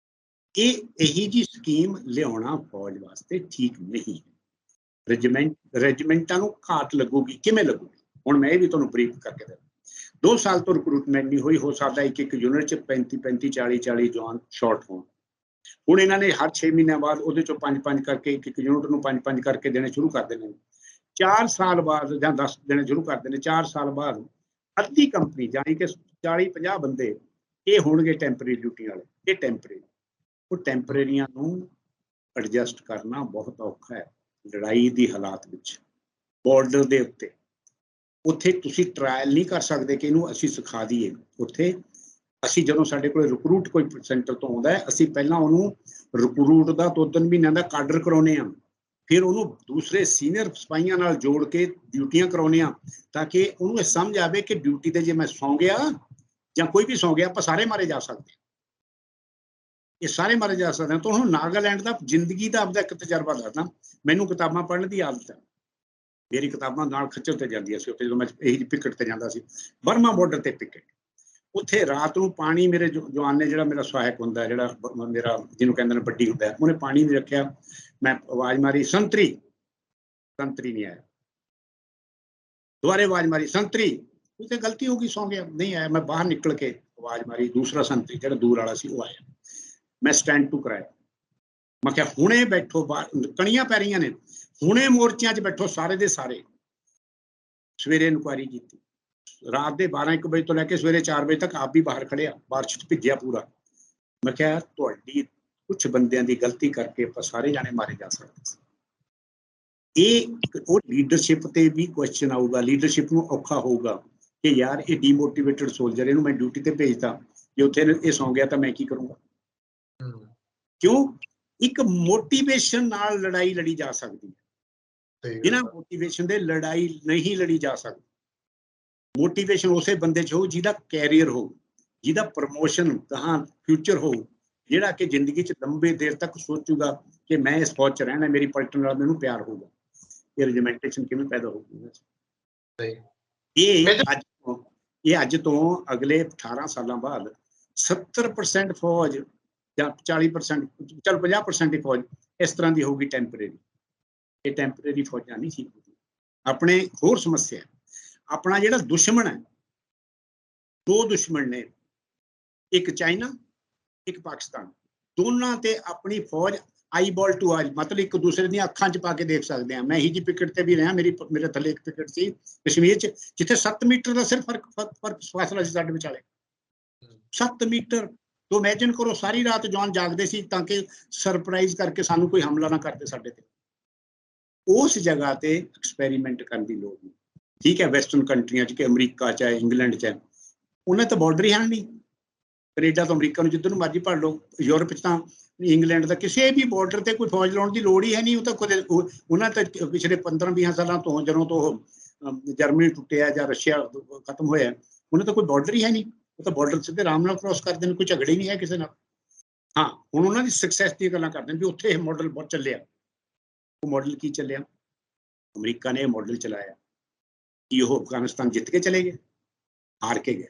ਇਹੀ ਜੀ ਸਕੀਮ ਲਿਆਉਣਾ ਫੌਜ ਵਾਸਤੇ ਠੀਕ ਨਹੀਂ ਹੈ। ਰੈਜੀਮੈਂਟਾਂ ਨੂੰ ਘਾਟ ਲੱਗੂਗੀ। ਕਿਵੇਂ ਲੱਗੂਗੀ? ਹੁਣ ਮੈਂ ਇਹ ਵੀ ਤੁਹਾਨੂੰ ਬਰੀਫ ਕਰਕੇ ਦਿੰਦਾ। 2 ਸਾਲ ਤੋਂ ਰਿਕਰੂਟਮੈਂਟ ਨਹੀਂ ਹੋਈ, ਹੋ ਸਕਦਾ ਇੱਕ ਯੂਨਿਟ 'ਚ 35-40 ਜਵਾਨ ਸ਼ਾਰਟ ਹੋਣ। ਹੁਣ ਇਹਨਾਂ ਨੇ ਹਰ 6 ਮਹੀਨਿਆਂ ਬਾਅਦ ਉਹਦੇ ਚੋਂ 5-5 ਕਰਕੇ ਇੱਕ ਯੂਨਿਟ ਨੂੰ 5-5 ਕਰਕੇ ਦੇਣੇ ਸ਼ੁਰੂ ਕਰ ਦੇਣੇ। 4 ਸਾਲ ਬਾਅਦ ਜਾਂ 10 ਦੇਣੇ ਸ਼ੁਰੂ ਕਰ ਦੇਣੇ। 4 ਸਾਲ ਬਾਅਦ ਅੱਧੀ ਕੰਪਨੀ ਜਾਣੀ ਕਿ 40-50 ਬੰਦੇ ਇਹ ਹੋਣਗੇ ਟੈਂਪਰੇਰੀ ਡਿਊਟੀ ਵਾਲੇ। ਇਹ ਟੈਂਪਰੇਰੀ, ਉਹ ਟੈਂਪਰੇਰੀਆਂ ਨੂੰ ਐਡਜਸਟ ਕਰਨਾ ਬਹੁਤ ਔਖਾ ਹੈ ਲੜਾਈ ਦੀ ਹਾਲਾਤ ਵਿੱਚ। ਬਾਰਡਰ ਦੇ ਉੱਤੇ ਉੱਥੇ ਤੁਸੀਂ ਟਰਾਇਲ ਨਹੀਂ ਕਰ ਸਕਦੇ ਕਿ ਇਹਨੂੰ ਅਸੀਂ ਸਿਖਾ ਦਈਏ। ਉੱਥੇ ਅਸੀਂ ਜਦੋਂ ਸਾਡੇ ਕੋਲ ਰਿਕਰੂਟ ਕੋਈ ਸੈਂਟਰ ਤੋਂ ਆਉਂਦਾ ਹੈ, ਅਸੀਂ ਪਹਿਲਾਂ ਉਹਨੂੰ ਰਿਕਰੂਟ ਦਾ 2-3 ਮਹੀਨਿਆਂ ਦਾ ਕਾਡਰ ਕਰਾਉਂਦੇ ਹਾਂ, ਫਿਰ ਉਹਨੂੰ ਦੂਸਰੇ ਸੀਨੀਅਰ ਸਿਪਾਹੀਆਂ ਨਾਲ ਜੋੜ ਕੇ ਡਿਊਟੀਆਂ ਕਰਾਉਂਦੇ ਹਾਂ, ਤਾਂ ਕਿ ਉਹਨੂੰ ਇਹ ਸਮਝ ਆਵੇ ਕਿ ਡਿਊਟੀ ਤੇ ਜੇ ਮੈਂ ਸੌਂ ਗਿਆ ਜਾਂ ਕੋਈ ਵੀ ਸੌਂ ਗਿਆ, ਆਪਾਂ ਸਾਰੇ ਮਾਰੇ ਜਾ ਸਕਦੇ। ਇਹ ਸਾਰੇ ਮਾਰੇ ਜਾ ਸਕਦੇ। ਤਾਂ ਹੁਣ ਨਾਗਾਲੈਂਡ ਦਾ ਜ਼ਿੰਦਗੀ ਦਾ ਆਪਦਾ ਇੱਕ ਤਜਰਬਾ ਦੱਸਦਾ। ਮੈਨੂੰ ਕਿਤਾਬਾਂ ਪੜ੍ਹਨ ਦੀ ਆਦਤ ਹੈ, ਮੇਰੀ ਕਿਤਾਬਾਂ ਨਾਲ ਖੱਚਰ ਤੇ ਜਾਂਦੀਆਂ ਸੀ ਉੱਥੇ ਜਦੋਂ ਮੈਂ ਇਹੀ ਪਿਕਟ ਤੇ ਜਾਂਦਾ ਸੀ, ਬਰਮਾ ਬਾਰਡਰ ਤੇ ਪਿਕਟ। ਉੱਥੇ ਰਾਤ ਨੂੰ ਪਾਣੀ ਮੇਰੇ ਜਵਾਨ ਨੇ, ਜਿਹੜਾ ਮੇਰਾ ਸਹਾਇਕ ਹੁੰਦਾ, ਜਿਹੜਾ ਮੇਰਾ ਜਿਹਨੂੰ ਕਹਿੰਦੇ ਨੇ ਵੱਡੀ ਹੁੰਦਾ, ਉਹਨੇ ਪਾਣੀ ਨਹੀਂ ਰੱਖਿਆ। ਮੈਂ ਆਵਾਜ਼ ਮਾਰੀ ਸੰਤਰੀ, ਸੰਤਰੀ ਨਹੀਂ ਆਇਆ। ਦੁਬਾਰੇ ਆਵਾਜ਼ ਮਾਰੀ ਸੰਤਰੀ, ਉੱਥੇ ਗਲਤੀ ਹੋ ਗਈ, ਸੌਂ ਗਿਆ, ਨਹੀਂ ਆਇਆ। ਮੈਂ ਬਾਹਰ ਨਿਕਲ ਕੇ ਆਵਾਜ਼ ਮਾਰੀ, ਦੂਸਰਾ ਸੰਤਰੀ ਜਿਹੜਾ ਦੂਰ ਵਾਲਾ ਸੀ ਉਹ ਆਇਆ। ਮੈਂ ਸਟੈਂਡ ਟੂ ਕਰਾਇਆ। ਮੈਂ ਕਿਹਾ ਹੁਣੇ ਬੈਠੋ, ਬਾਹਰ ਕਣੀਆਂ ਪੈ ਰਹੀਆਂ ਨੇ, ਹੁਣੇ ਮੋਰਚਿਆਂ 'ਚ ਬੈਠੋ ਸਾਰੇ ਦੇ ਸਾਰੇ। ਸਵੇਰੇ ਇਨਕੁਆਇਰੀ ਕੀਤੀ, ਰਾਤ ਦੇ 12-1 ਵਜੇ ਤੋਂ ਲੈ ਕੇ ਸਵੇਰੇ 4 ਵਜੇ ਤੱਕ ਆਪ ਵੀ ਬਾਹਰ ਖੜਿਆ, ਬਾਰਿਸ਼ 'ਚ ਭਿੱਜਿਆ ਪੂਰਾ। ਮੈਂ ਕਿਹਾ ਤੁਹਾਡੀ ਕੁਛ ਬੰਦਿਆਂ ਦੀ ਗਲਤੀ ਕਰਕੇ ਆਪਾਂ ਸਾਰੇ ਜਾਣੇ ਮਾਰੇ ਜਾ ਸਕਦੇ ਸੀ। ਇਹ ਉਹ ਲੀਡਰਸ਼ਿਪ ਤੇ ਵੀ ਕੁਐਸਚਨ ਆਊਗਾ, ਲੀਡਰਸ਼ਿਪ ਨੂੰ ਔਖਾ ਹੋਊਗਾ ਕਿ ਯਾਰ ਇਹ ਡੀਮੋਟੀਵੇਟਡ ਸੋਲਜਰ, ਇਹਨੂੰ ਮੈਂ ਡਿਊਟੀ ਤੇ ਭੇਜਦਾ, ਜੇ ਉੱਥੇ ਇਹ ਸੌਂ ਗਿਆ ਤਾਂ ਮੈਂ ਕੀ ਕਰੂੰਗਾ। ਕਿਉਂ? ਇੱਕ ਮੋਟੀਵੇਸ਼ਨ ਨਾਲ ਲੜਾਈ ਲੜੀ ਜਾ ਸਕਦੀ ਹੈ, ਬਿਨਾਂ ਮੋਟੀਵੇਸ਼ਨ ਦੇ ਲੜਾਈ ਨਹੀਂ ਲੜੀ ਜਾ ਸਕਦੀ। ਮੋਟੀਵੇਸ਼ਨ ਉਸੇ ਬੰਦੇ 'ਚ ਹੋਊ ਜਿਹਦਾ ਕੈਰੀਅਰ ਹੋਊ, ਜਿਹਦਾ ਪ੍ਰਮੋਸ਼ਨ ਕਹਾਂ ਫਿਊਚਰ ਹੋਊ, ਜਿਹੜਾ ਕਿ ਜ਼ਿੰਦਗੀ 'ਚ ਲੰਬੇ ਦੇਰ ਤੱਕ ਸੋਚੂਗਾ ਕਿ ਮੈਂ ਇਸ ਫੌਜ 'ਚ ਰਹਿਣਾ, ਮੇਰੀ ਪਲਟਨ ਨਾਲ ਮੈਨੂੰ ਪਿਆਰ ਹੋਊਗਾ। ਇਹ ਰੈਜੀਮੈਂਟੇਸ਼ਨ ਕਿਵੇਂ ਪੈਦਾ ਹੋਊਗੀ? ਇਹ ਅੱਜ ਤੋਂ ਅਗਲੇ 18 ਸਾਲਾਂ ਬਾਅਦ 70% ਫੌਜ ਜਾਂ 40%, ਚਲ 50% ਦੀ ਫੌਜ ਇਸ ਤਰ੍ਹਾਂ ਦੀ ਹੋਊਗੀ ਟੈਂਪਰੇਰੀ। ਇਹ ਟੈਂਪਰੇਰੀ ਫੌਜਾਂ ਨਹੀਂ ਠੀਕ ਹੁੰਦੀ। ਆਪਣੇ ਹੋਰ ਸਮੱਸਿਆ, ਆਪਣਾ ਜਿਹੜਾ ਦੁਸ਼ਮਣ ਹੈ, 2 ਦੁਸ਼ਮਣ ਨੇ, ਇੱਕ ਚਾਈਨਾ, ਇੱਕ ਪਾਕਿਸਤਾਨ। ਦੋਨਾਂ ਤੇ ਆਪਣੀ ਫੌਜ ਆਈਬॉल ਟੂ ਆਈ, ਮਤਲਬ ਇੱਕ ਦੂਸਰੇ ਦੀਆਂ ਅੱਖਾਂ 'ਚ ਪਾ ਕੇ ਦੇਖ ਸਕਦੇ ਹਾਂ। ਮੈਂ ਇਹੀ ਜਿਹੀ ਪਿਕਟ ਤੇ ਵੀ ਰਿਹਾ, ਮੇਰੇ ਥੱਲੇ ਇੱਕ ਪਿਕਟ ਸੀ ਕਸ਼ਮੀਰ 'ਚ, ਜਿੱਥੇ 7 ਮੀਟਰ ਦਾ ਸਿਰਫ ਫਰਕ ਫਾਸਲਾ ਸੀ ਸਾਡੇ ਵਿਚਾਲੇ। 7 ਮੀਟਰ ਤੋਂ ਇਮੇਜਿਨ ਕਰੋ, ਸਾਰੀ ਰਾਤ ਜਵਾਨ ਜਾਗਦੇ ਸੀ ਤਾਂ ਕਿ ਸਰਪ੍ਰਾਈਜ਼ ਕਰਕੇ ਸਾਨੂੰ ਕੋਈ ਹਮਲਾ ਨਾ ਕਰਦੇ ਸਾਡੇ ਤੇ। ਉਸ ਜਗ੍ਹਾ ਤੇ ਐਕਸਪੈਰੀਮੈਂਟ ਕਰਨ ਦੀ ਲੋੜ ਨਹੀਂ। ਠੀਕ ਹੈ, ਵੈਸਟਰਨ ਕੰਟਰੀਆਂ 'ਚ, ਕਿ ਅਮਰੀਕਾ 'ਚ ਹੈ, ਇੰਗਲੈਂਡ 'ਚ ਹੈ, ਉਹਨਾਂ ਤਾਂ ਬਾਰਡਰ ਹੀ ਹੈ ਨਹੀਂ। ਕੈਨੇਡਾ ਤੋਂ ਅਮਰੀਕਾ ਨੂੰ ਜਿੱਧਰ ਨੂੰ ਮਰਜ਼ੀ ਭਰ ਲਓ, ਯੂਰਪ 'ਚ ਤਾਂ ਇੰਗਲੈਂਡ ਦਾ ਕਿਸੇ ਵੀ ਬਾਰਡਰ ਤੇ ਕੋਈ ਫੌਜ ਲਾਉਣ ਦੀ ਲੋੜ ਹੀ ਹੈ ਨਹੀਂ। ਉਹ ਤਾਂ ਖੁਦ ਉਹਨਾਂ ਤਾਂ ਪਿਛਲੇ 15-20 ਸਾਲਾਂ ਤੋਂ, ਜਦੋਂ ਤੋਂ ਜਰਮਨੀ ਟੁੱਟਿਆ ਜਾਂ ਰਸ਼ੀਆ ਖਤਮ ਹੋਇਆ, ਉਹਨਾਂ ਤਾਂ ਕੋਈ ਬਾਰਡਰ ਹੀ ਹੈ ਨਹੀਂ। ਉਹ ਤਾਂ ਬਾਰਡਰ ਸਿੱਧੇ ਆਰਾਮ ਨਾਲ ਕ੍ਰੋਸ ਕਰਦੇ ਨੇ, ਕੋਈ ਝਗੜੇ ਨਹੀਂ ਹੈ ਕਿਸੇ ਨਾਲ। ਹਾਂ, ਹੁਣ ਉਹਨਾਂ ਦੀ ਸਕਸੈਸ ਦੀਆਂ ਗੱਲਾਂ ਕਰਦੇ ਨੇ ਵੀ ਉੱਥੇ ਇਹ ਮਾਡਲ ਬਹੁਤ ਚੱਲਿਆ। ਉਹ ਮਾਡਲ ਕੀ ਚੱਲਿਆ? ਅਮਰੀਕਾ ਨੇ ਇਹ ਮਾਡਲ ਚਲਾਇਆ ਕਿ ਉਹ ਅਫਗਾਨਿਸਤਾਨ ਜਿੱਤ ਕੇ ਚਲੇ ਗਏ, ਹਾਰ ਕੇ ਗਏ।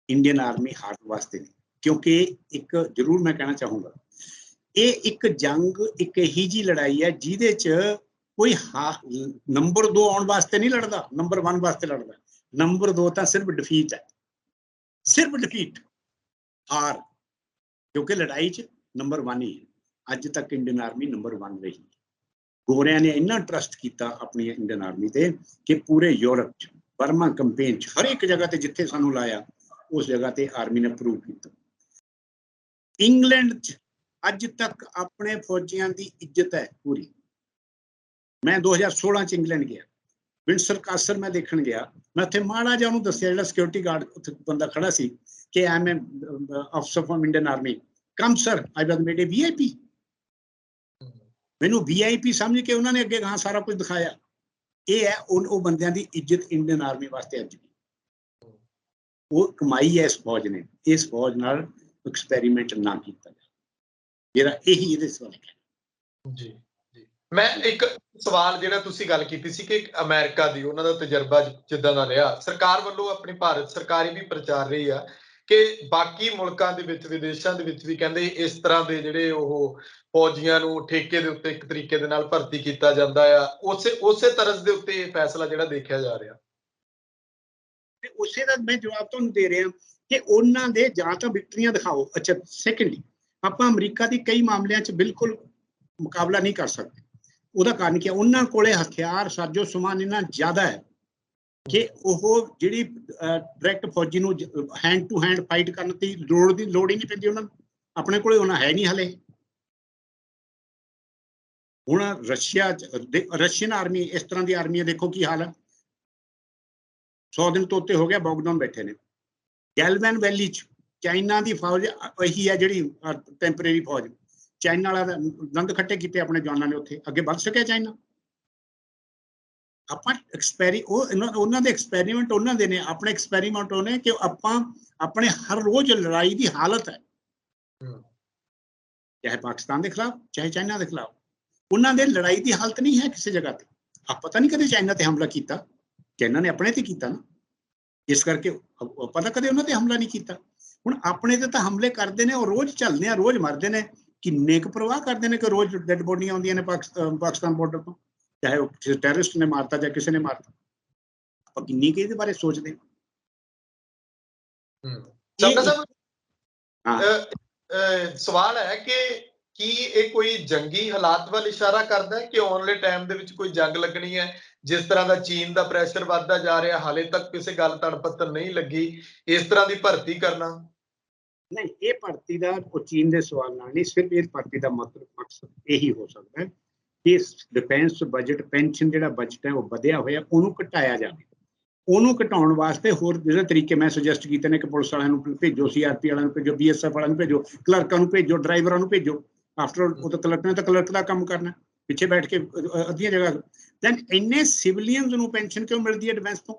ਇੰਡੀਅਨ ਆਰਮੀ ਹਾਰਨ ਵਾਸਤੇ ਨਹੀਂ, ਕਿਉਂਕਿ ਇੱਕ ਜ਼ਰੂਰ ਮੈਂ ਕਹਿਣਾ ਚਾਹੂੰਗਾ, ਇਹ ਇੱਕ ਜੰਗ, ਇੱਕ ਇਹੀ ਜਿਹੀ ਲੜਾਈ ਹੈ ਜਿਹਦੇ 'ਚ ਕੋਈ ਨੰਬਰ 2 ਆਉਣ ਵਾਸਤੇ ਨਹੀਂ ਲੜਦਾ, ਨੰਬਰ 1 ਵਾਸਤੇ ਲੜਦਾ। ਨੰਬਰ 2 ਤਾਂ ਸਿਰਫ ਡਿਫੀਟ ਹੈ, ਸਿਰਫ ਡਿਫੀਟ, ਹਾਰ। ਕਿਉਂਕਿ ਲੜਾਈ 'ਚ ਨੰਬਰ 1 ਹੀ ਹੈ। ਅੱਜ ਤੱਕ ਇੰਡੀਅਨ ਆਰਮੀ ਨੰਬਰ 1 ਰਹੀ। ਗੋਰਿਆਂ ਨੇ ਇੰਨਾ ਟਰਸਟ ਕੀਤਾ ਆਪਣੀ ਇੰਡੀਅਨ ਆਰਮੀ ਤੇ ਕਿ ਪੂਰੇ ਯੂਰਪ 'ਚ, ਬਰਮਾ ਕੰਪੇਨ 'ਚ, ਹਰ ਇੱਕ ਜਗ੍ਹਾ ਤੇ ਜਿੱਥੇ ਸਾਨੂੰ ਲਾਇਆ, ਉਸ ਜਗ੍ਹਾ ਤੇ ਆਰਮੀ ਨੇ ਪ੍ਰੂਵ ਕੀਤਾ। ਇੰਗਲੈਂਡ 'ਚ ਅੱਜ ਤੱਕ ਆਪਣੇ ਫੌਜੀਆਂ ਦੀ ਇੱਜ਼ਤ ਹੈ ਪੂਰੀ। ਮੈਂ 2016 'ਚ ਇੰਗਲੈਂਡ ਗਿਆ, ਵਿੰਡਸਰ ਕਾਸਲ ਮੈਂ ਦੇਖਣ ਗਿਆ। ਮੈਂ ਉੱਥੇ ਮਾੜਾ ਜਿਹਾ ਉਹਨੂੰ ਦੱਸਿਆ, ਜਿਹੜਾ ਸਿਕਿਉਰਿਟੀ ਗਾਰਡ ਉੱਥੇ ਬੰਦਾ ਖੜਾ ਸੀ, ਕਿ ਆਈ ਐਮ ਅਫਸਰ ਫਰਮ ਇੰਡੀਅਨ ਆਰਮੀ, ਕਮ ਸਰ ਆਈ ਵਾਸ ਮੇਡ ਏ VIP। ਮੈਨੂੰ VIP ਸਮਝ ਕੇ ਉਹਨਾਂ ਨੇ ਅੱਗੇ ਗਾਂ ਸਾਰਾ ਕੁਝ ਦਿਖਾਇਆ। ਇਹ ਹੈ ਉਹ ਬੰਦਿਆਂ ਦੀ ਇੱਜ਼ਤ ਇੰਡੀਅਨ ਆਰਮੀ ਵਾਸਤੇ ਅੱਜ ਵੀ। ਉਹ ਕਮਾਈ ਹੈ ਇਸ ਫੌਜ ਨੇ। ਇਸ ਫੌਜ ਨਾਲ ਐਕਸਪੈਰੀਮੈਂਟ ਨਾ ਕੀਤਾ ਜਾਏ, ਜਿਹੜਾ ਇਹੀ ਇਹਦੇ ਸਵਾਲ ਹੈ। ਜੀ ਜੀ, ਮੈਂ ਇੱਕ ਸਵਾਲ, ਜਿਹੜਾ ਤੁਸੀਂ ਗੱਲ ਕੀਤੀ ਸੀ ਕਿ ਅਮਰੀਕਾ ਦੀ, ਉਹਨਾਂ ਦਾ ਤਜਰਬਾ ਜਿੱਦਾਂ ਦਾ ਰਿਹਾ, ਸਰਕਾਰ ਵੱਲੋਂ ਆਪਣੀ ਭਾਰਤ ਸਰਕਾਰ ਵੀ ਪ੍ਰਚਾਰ ਰਹੀ ਆ ਕਿ ਬਾਕੀ ਮੁਲਕਾਂ ਦੇ ਵਿੱਚ, ਵਿਦੇਸ਼ਾਂ ਦੇ ਵਿੱਚ ਵੀ ਕਹਿੰਦੇ ਇਸ ਤਰ੍ਹਾਂ ਦੇ ਜਿਹੜੇ ਉਹ ਫੌਜੀਆਂ ਨੂੰ ਠੇਕੇ ਦੇ ਉੱਤੇ ਇੱਕ ਤਰੀਕੇ ਦੇ ਨਾਲ ਭਰਤੀ ਕੀਤਾ ਜਾਂਦਾ ਆ। ਉਸੇ ਤਰਜ਼ ਦੇ ਉੱਤੇ ਇਹ ਫੈਸਲਾ ਜਿਹੜਾ ਦੇਖਿਆ ਜਾ ਰਿਹਾ। ਤੇ ਉਸੇ ਦਾ ਮੈਂ ਜਵਾਬ ਤੁਹਾਨੂੰ ਦੇ ਰਿਹਾ ਕਿ ਉਹਨਾਂ ਦੇ ਜਾਂ ਤਾਂ ਵਿਕਟਰੀਆਂ ਦਿਖਾਓ। ਅੱਛਾ, ਸੈਕੰਡਲੀ, ਆਪਾਂ ਅਮਰੀਕਾ ਦੀ ਕਈ ਮਾਮਲਿਆਂ 'ਚ ਬਿਲਕੁਲ ਮੁਕਾਬਲਾ ਨਹੀਂ ਕਰ ਸਕਦੇ। ਉਹਦਾ ਕਾਰਨ ਕੀ ਹੈ? ਉਹਨਾਂ ਕੋਲੇ ਹਥਿਆਰ, ਸਾਜੋ ਸਮਾਨ ਇੰਨਾ ਜ਼ਿਆਦਾ ਹੈ ਕਿ ਉਹ ਜਿਹੜੀ ਡਾਇਰੈਕਟ ਫੌਜੀ ਨੂੰ ਹੈਂਡ ਟੂ ਹੈਂਡ ਫਾਈਟ ਕਰਨ ਦੀ ਲੋੜ ਹੀ ਨਹੀਂ ਪੈਂਦੀ ਉਹਨਾਂ ਨੂੰ। ਆਪਣੇ ਕੋਲੇ ਉਹਨਾਂ ਹੈ ਨਹੀਂ ਹਲੇ। ਹੁਣ ਰਸ਼ੀਅਨ ਆਰਮੀ, ਇਸ ਤਰ੍ਹਾਂ ਦੀ ਆਰਮੀ ਦੇਖੋ ਕੀ ਹਾਲ ਹੈ। 100 ਦਿਨ ਤੋਂ ਉੱਤੇ ਹੋ ਗਿਆ ਬਾਕਡਾਊਨ ਬੈਠੇ ਨੇ। ਗੈਲਵਨ ਵੈਲੀ 'ਚ ਚਾਈਨਾ ਦੀ ਫੌਜ ਇਹੀ ਹੈ ਜਿਹੜੀ ਟੈਂਪਰੇਰੀ ਫੌਜ। ਚਾਈਨਾ ਵਾਲਾ ਦੰਦ ਖੱਟੇ ਕੀਤੇ ਆਪਣੇ ਜਵਾਨਾਂ ਨੇ, ਉੱਥੇ ਅੱਗੇ ਵੱਧ ਸਕਿਆ ਚਾਈਨਾ? ਆਪਾਂ ਉਹਨਾਂ ਦੇ ਐਕਸਪੈਰੀਮੈਂਟ ਉਹਨਾਂ ਦੇ ਨੇ, ਆਪਣੇ ਐਕਸਪੈਰੀਮੈਂਟ ਉਹਨੇ ਕਿ ਆਪਾਂ ਆਪਣੇ ਹਰ ਰੋਜ਼ ਲੜਾਈ ਦੀ ਹਾਲਤ ਹੈ, ਚਾਹੇ ਪਾਕਿਸਤਾਨ ਦੇ ਖਿਲਾਫ ਚਾਹੇ ਚਾਈਨਾ ਦੇ ਖਿਲਾਫ। ਉਹਨਾਂ ਦੇ ਲੜਾਈ ਦੀ ਹਾਲਤ ਨਹੀਂ ਹੈ ਕਿਸੇ ਜਗ੍ਹਾ ਤੇ। ਆਪਾਂ ਤਾਂ ਨਹੀਂ ਕਦੇ ਚਾਈਨਾ ਤੇ ਹਮਲਾ ਕੀਤਾ, ਚਾਈਨਾ ਨੇ ਆਪਣੇ ਤੇ ਕੀਤਾ ਨਾ, ਇਸ ਕਰਕੇ ਆਪਾਂ ਤਾਂ ਕਦੇ ਉਹਨਾਂ ਤੇ ਹਮਲਾ ਨਹੀਂ ਕੀਤਾ। ਹੁਣ ਆਪਣੇ ਤੇ ਤਾਂ ਹਮਲੇ ਕਰਦੇ ਨੇ, ਉਹ ਰੋਜ਼ ਚੱਲਦੇ ਆ, ਰੋਜ਼ ਮਰਦੇ ਨੇ। ਕਿੰਨੇ ਕੁ ਪਰਵਾਹ ਕਰਦੇ ਨੇ ਕਿ ਰੋਜ਼ ਡੈਡ ਬੋਡੀਆਂ ਆਉਂਦੀਆਂ ਨੇ ਪਾਕਿਸਤਾਨ ਬਾਰਡਰ ਤੋਂ, ਚਾਹੇ ਉਹ ਕਿਸੇ ਟੈਰਰਿਸਟ ਨੇ ਮਾਰਤਾ ਜਾਂ ਕਿਸੇ ਨੇ ਮਾਰਤਾ। ਆਪਾਂ ਕਿੰਨੀ ਕੁ ਇਹਦੇ ਬਾਰੇ ਸੋਚਦੇ ਹਾਂ। ਸਵਾਲ ਹੈ ਕਿ ਕੀ ਇਹ ਕੋਈ ਜੰਗੀ ਹਾਲਾਤ ਵੱਲ ਇਸ਼ਾਰਾ ਕਰਦਾ ਹੈ ਕਿ ਆਉਣ ਵਾਲੇ ਟਾਈਮ ਦੇ ਵਿੱਚ ਕੋਈ ਜੰਗ ਲੱਗਣੀ ਹੈ? ਜਿਸ ਤਰ੍ਹਾਂ ਦਾ ਚੀਨ ਦਾ ਪ੍ਰੈਸ਼ਰ ਵੱਧਦਾ ਜਾ ਰਿਹਾ, ਹਾਲੇ ਤੱਕ ਕਿਸੇ ਗੱਲ ਤੜ ਪੱਤਰ ਨਹੀਂ ਲੱਗੀ, ਇਸ ਤਰ੍ਹਾਂ ਦੀ ਭਰਤੀ ਕਰਨਾ? ਨਹੀਂ, ਇਹ ਭਰਤੀ ਦਾ ਉਹ ਚੀਨ ਦੇ ਸਵਾਲ ਨਾਲ ਨਹੀਂ, ਸਿਰਫ ਇਹ ਭਰਤੀ ਦਾ ਮਕਸਦ ਇਹੀ ਹੋ ਸਕਦਾ ਹੈ ਕਿ ਡਿਫੈਂਸ ਬਜਟ, ਪੈਨਸ਼ਨ ਜਿਹੜਾ ਬਜਟ ਹੈ ਉਹ ਵਧਿਆ ਹੋਇਆ, ਉਹਨੂੰ ਘਟਾਇਆ ਜਾਵੇ। ਉਹਨੂੰ ਘਟਾਉਣ ਵਾਸਤੇ ਹੋਰ ਜਿਹੜੇ ਤਰੀਕੇ ਮੈਂ ਸੁਜੈਸਟ ਕੀਤੇ ਨੇ ਕਿ ਪੁਲਿਸ ਵਾਲਿਆਂ ਨੂੰ ਭੇਜੋ, CRP ਵਾਲਿਆਂ ਨੂੰ ਭੇਜੋ, BSF ਵਾਲਿਆਂ ਨੂੰ ਭੇਜੋ, ਕਲਰਕਾਂ ਨੂੰ ਭੇਜੋ, ਡਰਾਈਵਰਾਂ ਨੂੰ ਭੇਜੋ। ਆਫਟਰ ਉਹ ਤਾਂ ਕਲਰਕ ਨੇ ਤਾਂ ਕਲਰਕ ਦਾ ਕੰਮ ਕਰਨਾ, ਪਿੱਛੇ ਬੈਠ ਕੇ ਅੱਧੀਆਂ ਜਗ੍ਹਾ। ਦੈਨ ਇੰਨੇ ਸਿਵਲੀਅਨਸ ਨੂੰ ਪੈਨਸ਼ਨ ਕਿਉਂ ਮਿਲਦੀ ਹੈ ਡਿਫੈਂਸ ਤੋਂ?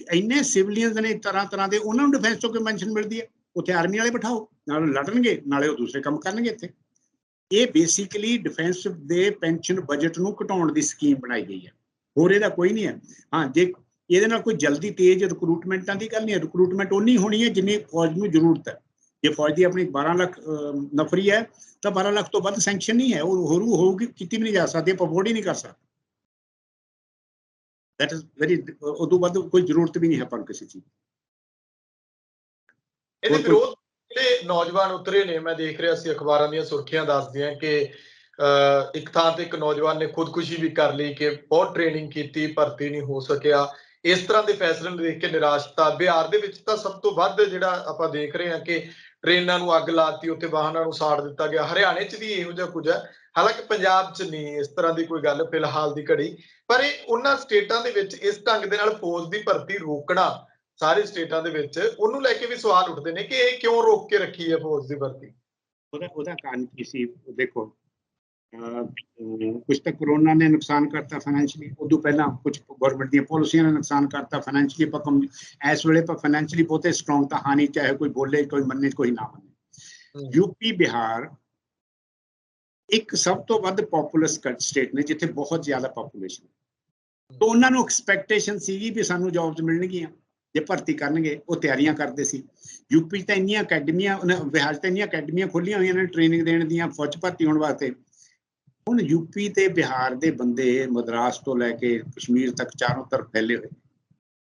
ਇੰਨੇ ਸਿਵਲੀਅਨਸ ਨੇ ਤਰ੍ਹਾਂ ਦੇ, ਉਹਨਾਂ ਨੂੰ ਡਿਫੈਂਸ ਤੋਂ ਕਿਉਂ ਪੈਨਸ਼ਨ ਮਿਲਦੀ ਹੈ? ਉੱਥੇ ਆਰਮੀ ਵਾਲੇ ਬਿਠਾਓ, ਨਾਲ ਲੜਨਗੇ, ਨਾਲੇ ਉਹ ਦੂਸਰੇ ਕੰਮ ਕਰਨਗੇ ਇੱਥੇ। ਇਹ ਬੇਸਿਕਲੀ ਡਿਫੈਂਸ ਦੇ ਪੈਨਸ਼ਨ ਬਜਟ ਨੂੰ ਘਟਾਉਣ ਦੀ ਸਕੀਮ ਬਣਾਈ ਗਈ ਹੈ, ਹੋਰ ਇਹਦਾ ਕੋਈ ਨਹੀਂ ਹੈ। ਹਾਂ, ਜੇ ਇਹਦੇ ਨਾਲ ਕੋਈ ਜਲਦੀ ਤੇਜ਼ ਰਿਕਰੂਟਮੈਂਟਾਂ ਦੀ ਗੱਲ ਨਹੀਂ ਹੈ, ਰਿਕਰੂਟਮੈਂਟ ਉਨੀ ਹੋਣੀ ਹੈ ਜਿੰਨੀ ਫੌਜ ਨੂੰ ਜ਼ਰੂਰਤ ਹੈ। ਜੇ ਫੌਜ ਦੀ ਆਪਣੀ 12 ਲੱਖ ਨਫਰੀ ਹੈ ਤਾਂ 12 ਲੱਖ ਤੋਂ ਵੱਧ ਸੈਂਕਸ਼ਨ ਨਹੀਂ ਹੈ, ਉਹ ਹੋਊਗੀ, ਕੀਤੀ ਵੀ ਨਹੀਂ ਜਾ ਸਕਦੀ, ਆਪਾਂ ਅਫੋਰਡ ਹੀ ਨਹੀਂ ਕਰ ਸਕਦੇ। ਦੈਟ ਇਜ਼ ਵੈਰੀ, ਉਦੋਂ ਵੱਧ ਕੋਈ ਜ਼ਰੂਰਤ ਵੀ ਨਹੀਂ ਹੈ ਆਪਾਂ ਨੂੰ ਕਿਸੇ ਚੀਜ਼। ਇਹਦੇ ਵਿਰੋਧ ਜਿਹੜੇ ਨੌਜਵਾਨ ਉਤਰੇ ਨੇ, ਮੈਂ ਦੇਖ ਰਿਹਾ ਸੀ ਅਖਬਾਰਾਂ ਦੀਆਂ ਸੁਰਖੀਆਂ ਦੱਸਦੀਆਂ ਕਿ ਇੱਕ ਥਾਂ ਤੇ ਇੱਕ ਨੌਜਵਾਨ ਨੇ ਖੁਦਕੁਸ਼ੀ ਵੀ ਕਰ ਲਈ ਕਿ ਬਹੁਤ ਟ੍ਰੇਨਿੰਗ ਕੀਤੀ, ਭਰਤੀ ਨਹੀਂ ਹੋ ਸਕਿਆ। ਇਸ ਤਰ੍ਹਾਂ ਦੇ ਫੈਸਲੇ ਨੂੰ ਦੇਖ ਕੇ ਨਿਰਾਸ਼ਤਾ ਬਿਹਾਰ ਦੇ ਵਿੱਚ ਤਾਂ ਸਭ ਤੋਂ ਵੱਧ ਜਿਹੜਾ ਆਪਾਂ ਦੇਖ ਰਹੇ ਹਾਂ ਕਿ ਟ੍ਰੇਨਾਂ ਨੂੰ ਅੱਗ ਲਾਤੀ, ਉੱਥੇ ਵਾਹਨਾਂ ਨੂੰ ਸਾੜ ਦਿੱਤਾ ਗਿਆ। ਹਰਿਆਣੇ 'ਚ ਵੀ ਇਹੋ ਜਿਹਾ ਕੁਝ ਹੈ, ਹਾਲਾਂਕਿ ਪੰਜਾਬ 'ਚ ਨਹੀਂ ਇਸ ਤਰ੍ਹਾਂ ਦੀ ਕੋਈ ਗੱਲ ਫਿਲਹਾਲ ਦੀ ਘੜੀ। ਪਰ ਇਹ ਉਹਨਾਂ ਸਟੇਟਾਂ ਦੇ ਵਿੱਚ ਇਸ ਢੰਗ ਦੇ ਨਾਲ ਫੌਜ ਦੀ ਭਰਤੀ ਰੋਕਣਾ, ਸਾਰੇ ਸਟੇਟਾਂ ਦੇ ਵਿੱਚ, ਉਹਨੂੰ ਲੈ ਕੇ ਵੀ ਸਵਾਲ ਉੱਠਦੇ ਨੇ ਕਿ ਇਹ ਕਿਉਂ ਰੋਕ ਕੇ ਰੱਖੀ ਹੈ ਫੌਜ ਦੀ ਭਰਤੀ? ਉਹਦਾ ਕਾਰਨ ਕੀ ਸੀ? ਦੇਖੋ, ਕੁਝ ਤਾਂ ਕੋਰੋਨਾ ਨੇ ਨੁਕਸਾਨ ਕਰਤਾ ਫਾਈਨੈਂਸ਼ਲੀ, ਉਦੋਂ ਪਹਿਲਾਂ ਕੁਝ ਗਵਰਨਮੈਂਟ ਦੀਆਂ ਪਾਲਿਸੀਆਂ ਨੇ ਨੁਕਸਾਨ ਕਰਤਾ ਫਾਈਨੈਂਸ਼ਲੀ। ਆਪਾਂ ਇਸ ਵੇਲੇ ਆਪਾਂ ਫਾਈਨੈਂਸ਼ਲੀ ਬਹੁਤੇ ਸਟਰੋਂਗ ਤਾਂ ਹਾਂ ਨਹੀਂ, ਚਾਹੇ ਕੋਈ ਬੋਲੇ, ਕੋਈ ਮੰਨੇ, ਕੋਈ ਨਾ ਮੰਨੇ। ਯੂਪੀ, ਬਿਹਾਰ ਇੱਕ ਸਭ ਤੋਂ ਵੱਧ ਪੋਪੂਲਸ ਸਟੇਟ ਨੇ, ਜਿੱਥੇ ਬਹੁਤ ਜ਼ਿਆਦਾ ਪੋਪੂਲੇਸ਼ਨ, ਤਾਂ ਉਹਨਾਂ ਨੂੰ ਐਕਸਪੈਕਟੇਸ਼ਨ ਸੀਗੀ ਵੀ ਸਾਨੂੰ ਜੌਬਸ ਮਿਲਣਗੀਆਂ ਜੇ ਭਰਤੀ ਕਰਨਗੇ, ਉਹ ਤਿਆਰੀਆਂ ਕਰਦੇ ਸੀ। ਯੂਪੀ 'ਚ ਤਾਂ ਇੰਨੀਆਂ ਅਕੈਡਮੀਆਂ, ਬਿਹਾਰ 'ਚ ਤਾਂ ਇੰਨੀਆਂ ਅਕੈਡਮੀਆਂ ਖੋਲੀਆਂ ਹੋਈਆਂ ਨੇ ਟ੍ਰੇਨਿੰਗ ਦੇਣ ਦੀਆਂ, ਫੌਜ ਭਰਤੀ ਹੋਣ ਵਾਸਤੇ। ਹੁਣ ਯੂਪੀ ਤੇ ਬਿਹਾਰ ਦੇ ਬੰਦੇ ਮਦਰਾਸ ਤੋਂ ਲੈ ਕੇ ਕਸ਼ਮੀਰ ਤੱਕ ਚਾਰੋਂ ਤਰਫ ਫੈਲੇ ਹੋਏ।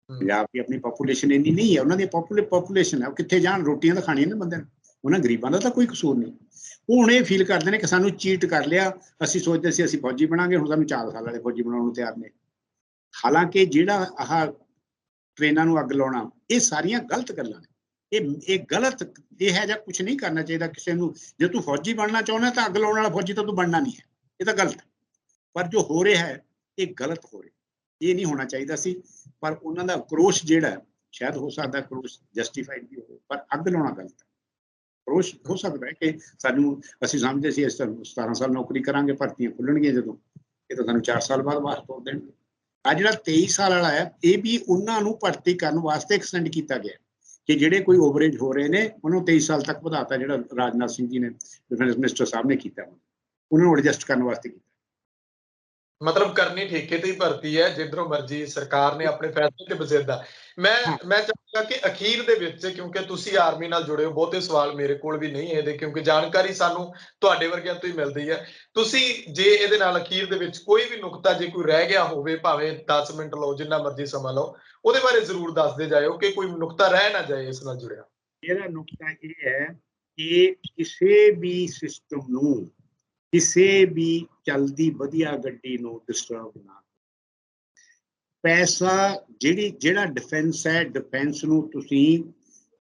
ਪੰਜਾਬ ਦੀ ਆਪਣੀ ਪਾਪੂਲੇਸ਼ਨ ਇੰਨੀ ਨਹੀਂ ਹੈ, ਉਹਨਾਂ ਦੀ ਪਾਪੂਲੇਸ਼ਨ ਹੈ, ਉਹ ਕਿੱਥੇ ਜਾਣ? ਰੋਟੀਆਂ ਤਾਂ ਖਾਣੀਆਂ ਨੇ ਬੰਦੇ ਨੂੰ, ਉਹਨਾਂ ਗਰੀਬਾਂ ਦਾ ਤਾਂ ਕੋਈ ਕਸੂਰ ਨਹੀਂ। ਉਹ ਹੁਣ ਇਹ ਫੀਲ ਕਰਦੇ ਨੇ ਕਿ ਸਾਨੂੰ ਚੀਟ ਕਰ ਲਿਆ, ਅਸੀਂ ਸੋਚਦੇ ਸੀ ਅਸੀਂ ਫੌਜੀ ਬਣਾਂਗੇ, ਹੁਣ ਸਾਨੂੰ 4 ਸਾਲ ਵਾਲੇ ਫੌਜੀ ਬਣਾਉਣ ਨੂੰ ਤਿਆਰ ਨੇ। ਹਾਲਾਂਕਿ ਜਿਹੜਾ ਆਹ ਟ੍ਰੇਨਾਂ ਨੂੰ ਅੱਗ ਲਾਉਣਾ, ਇਹ ਸਾਰੀਆਂ ਗਲਤ ਗੱਲਾਂ ਨੇ। ਇਹ ਗਲਤ, ਇਹ ਹੈ ਜਾਂ ਕੁਛ ਨਹੀਂ ਕਰਨਾ ਚਾਹੀਦਾ ਕਿਸੇ ਨੂੰ। ਜੇ ਤੂੰ ਫੌਜੀ ਬਣਨਾ ਚਾਹੁੰਦਾ ਤਾਂ ਅੱਗ ਲਾਉਣ ਵਾਲਾ ਫੌਜੀ ਤਾਂ ਤੂੰ ਬਣਨਾ ਨਹੀਂ ਹੈ, ਇਹ ਤਾਂ ਗਲਤ। ਪਰ ਜੋ ਹੋ ਰਿਹਾ ਹੈ ਇਹ ਗਲਤ ਹੋ ਰਿਹਾ, ਇਹ ਨਹੀਂ ਹੋਣਾ ਚਾਹੀਦਾ ਸੀ। ਪਰ ਉਹਨਾਂ ਦਾ ਕਰੋਸ਼ ਜਿਹੜਾ, ਸ਼ਾਇਦ ਹੋ ਸਕਦਾ ਕਰੋਸ਼ ਜਸਟੀਫਾਈਡ ਵੀ ਹੋਵੇ, ਪਰ ਅੱਗ ਲਾਉਣਾ ਗਲਤ ਹੈ। ਕਰੋਸ਼ ਹੋ ਸਕਦਾ ਹੈ ਕਿ ਸਾਨੂੰ, ਅਸੀਂ ਸਮਝਦੇ ਸੀ 17 ਸਾਲ ਨੌਕਰੀ ਕਰਾਂਗੇ, ਭਰਤੀਆਂ ਖੁੱਲਣਗੀਆਂ ਜਦੋਂ, ਇਹ ਤਾਂ ਸਾਨੂੰ 4 ਸਾਲ ਬਾਅਦ ਬਾਹਰ ਤੋਰ ਦੇਣਗੇ। ਆ ਜਿਹੜਾ 23 ਸਾਲ ਵਾਲਾ ਹੈ, ਇਹ ਵੀ ਉਹਨਾਂ ਨੂੰ ਭਰਤੀ ਕਰਨ ਵਾਸਤੇ ਐਕਸਟੈਂਡ ਕੀਤਾ ਗਿਆ ਕਿ ਜਿਹੜੇ ਕੋਈ ਓਵਰੇਜ ਹੋ ਰਹੇ ਨੇ ਉਹਨੂੰ 23 ਸਾਲ ਤੱਕ ਵਧਾਤਾ, ਜਿਹੜਾ ਰਾਜਨਾਥ ਸਿੰਘ ਜੀ ਨੇ, ਡਿਫੈਂਸ ਮਿਨਿਸਟਰ ਸਾਹਿਬ ਨੇ ਕੀਤਾ, ਉਹਨਾਂ ਨੂੰ ਐਡਜਸਟ ਕਰਨ ਵਾਸਤੇ ਕੀਤਾ। ਮਤਲਬ ਕਰਨੀ ਠੇਕੇ ਤੇ ਹੀ ਭਰਤੀ ਹੈ, ਜਿੱਧਰੋਂ ਮਰਜ਼ੀ ਸਰਕਾਰ ਨੇ ਆਪਣੇ ਫੈਸਲੇ ਤੇ ਬਜ਼ਿੱਦਾ। ਮੈਂ ਚਾਹਾਂਗਾ ਕਿ ਅਖੀਰ ਦੇ ਵਿੱਚ, ਕਿਉਂਕਿ ਤੁਸੀਂ ਆਰਮੀ ਨਾਲ ਜੁੜੇ ਹੋ, ਬਹੁਤੇ ਸਵਾਲ ਮੇਰੇ ਕੋਲ ਵੀ ਨਹੀਂ ਇਹਦੇ, ਕਿਉਂਕਿ ਜਾਣਕਾਰੀ ਸਾਨੂੰ ਤੁਹਾਡੇ ਵਰਗਿਆਂ ਤੋਂ ਹੀ ਮਿਲਦੀ ਹੈ। ਤੁਸੀਂ ਜੇ ਇਹਦੇ ਨਾਲ ਅਖੀਰ ਦੇ ਵਿੱਚ ਕੋਈ ਵੀ ਨੁਕਤਾ ਜੇ ਕੋਈ ਰਹਿ ਗਿਆ ਹੋਵੇ, ਭਾਵੇਂ 10 ਮਿੰਟ ਲਓ, ਜਿੰਨਾ ਮਰਜ਼ੀ ਸਮਾਂ ਲਓ, ਉਹਦੇ ਬਾਰੇ ਜ਼ਰੂਰ ਦੱਸਦੇ ਜਾਇਓ ਕਿ ਕੋਈ ਨੁਕਤਾ ਰਹਿ ਨਾ ਜਾਏ ਇਸ ਨਾਲ ਜੁੜਿਆ। ਇਹਦਾ ਨੁਕਤਾ ਇਹ ਹੈ ਕਿ ਕਿਸੇ ਵੀ ਸਿਸਟਮ ਨੂੰ, ਕਿਸੇ ਵੀ ਚਲਦੀ ਵਧੀਆ ਗੱਡੀ ਨੂੰ ਡਿਸਟਰਬ ਨਾ। ਪੈਸਾ ਜਿਹੜਾ ਡਿਫੈਂਸ ਹੈ, ਡਿਫੈਂਸ ਨੂੰ ਤੁਸੀਂ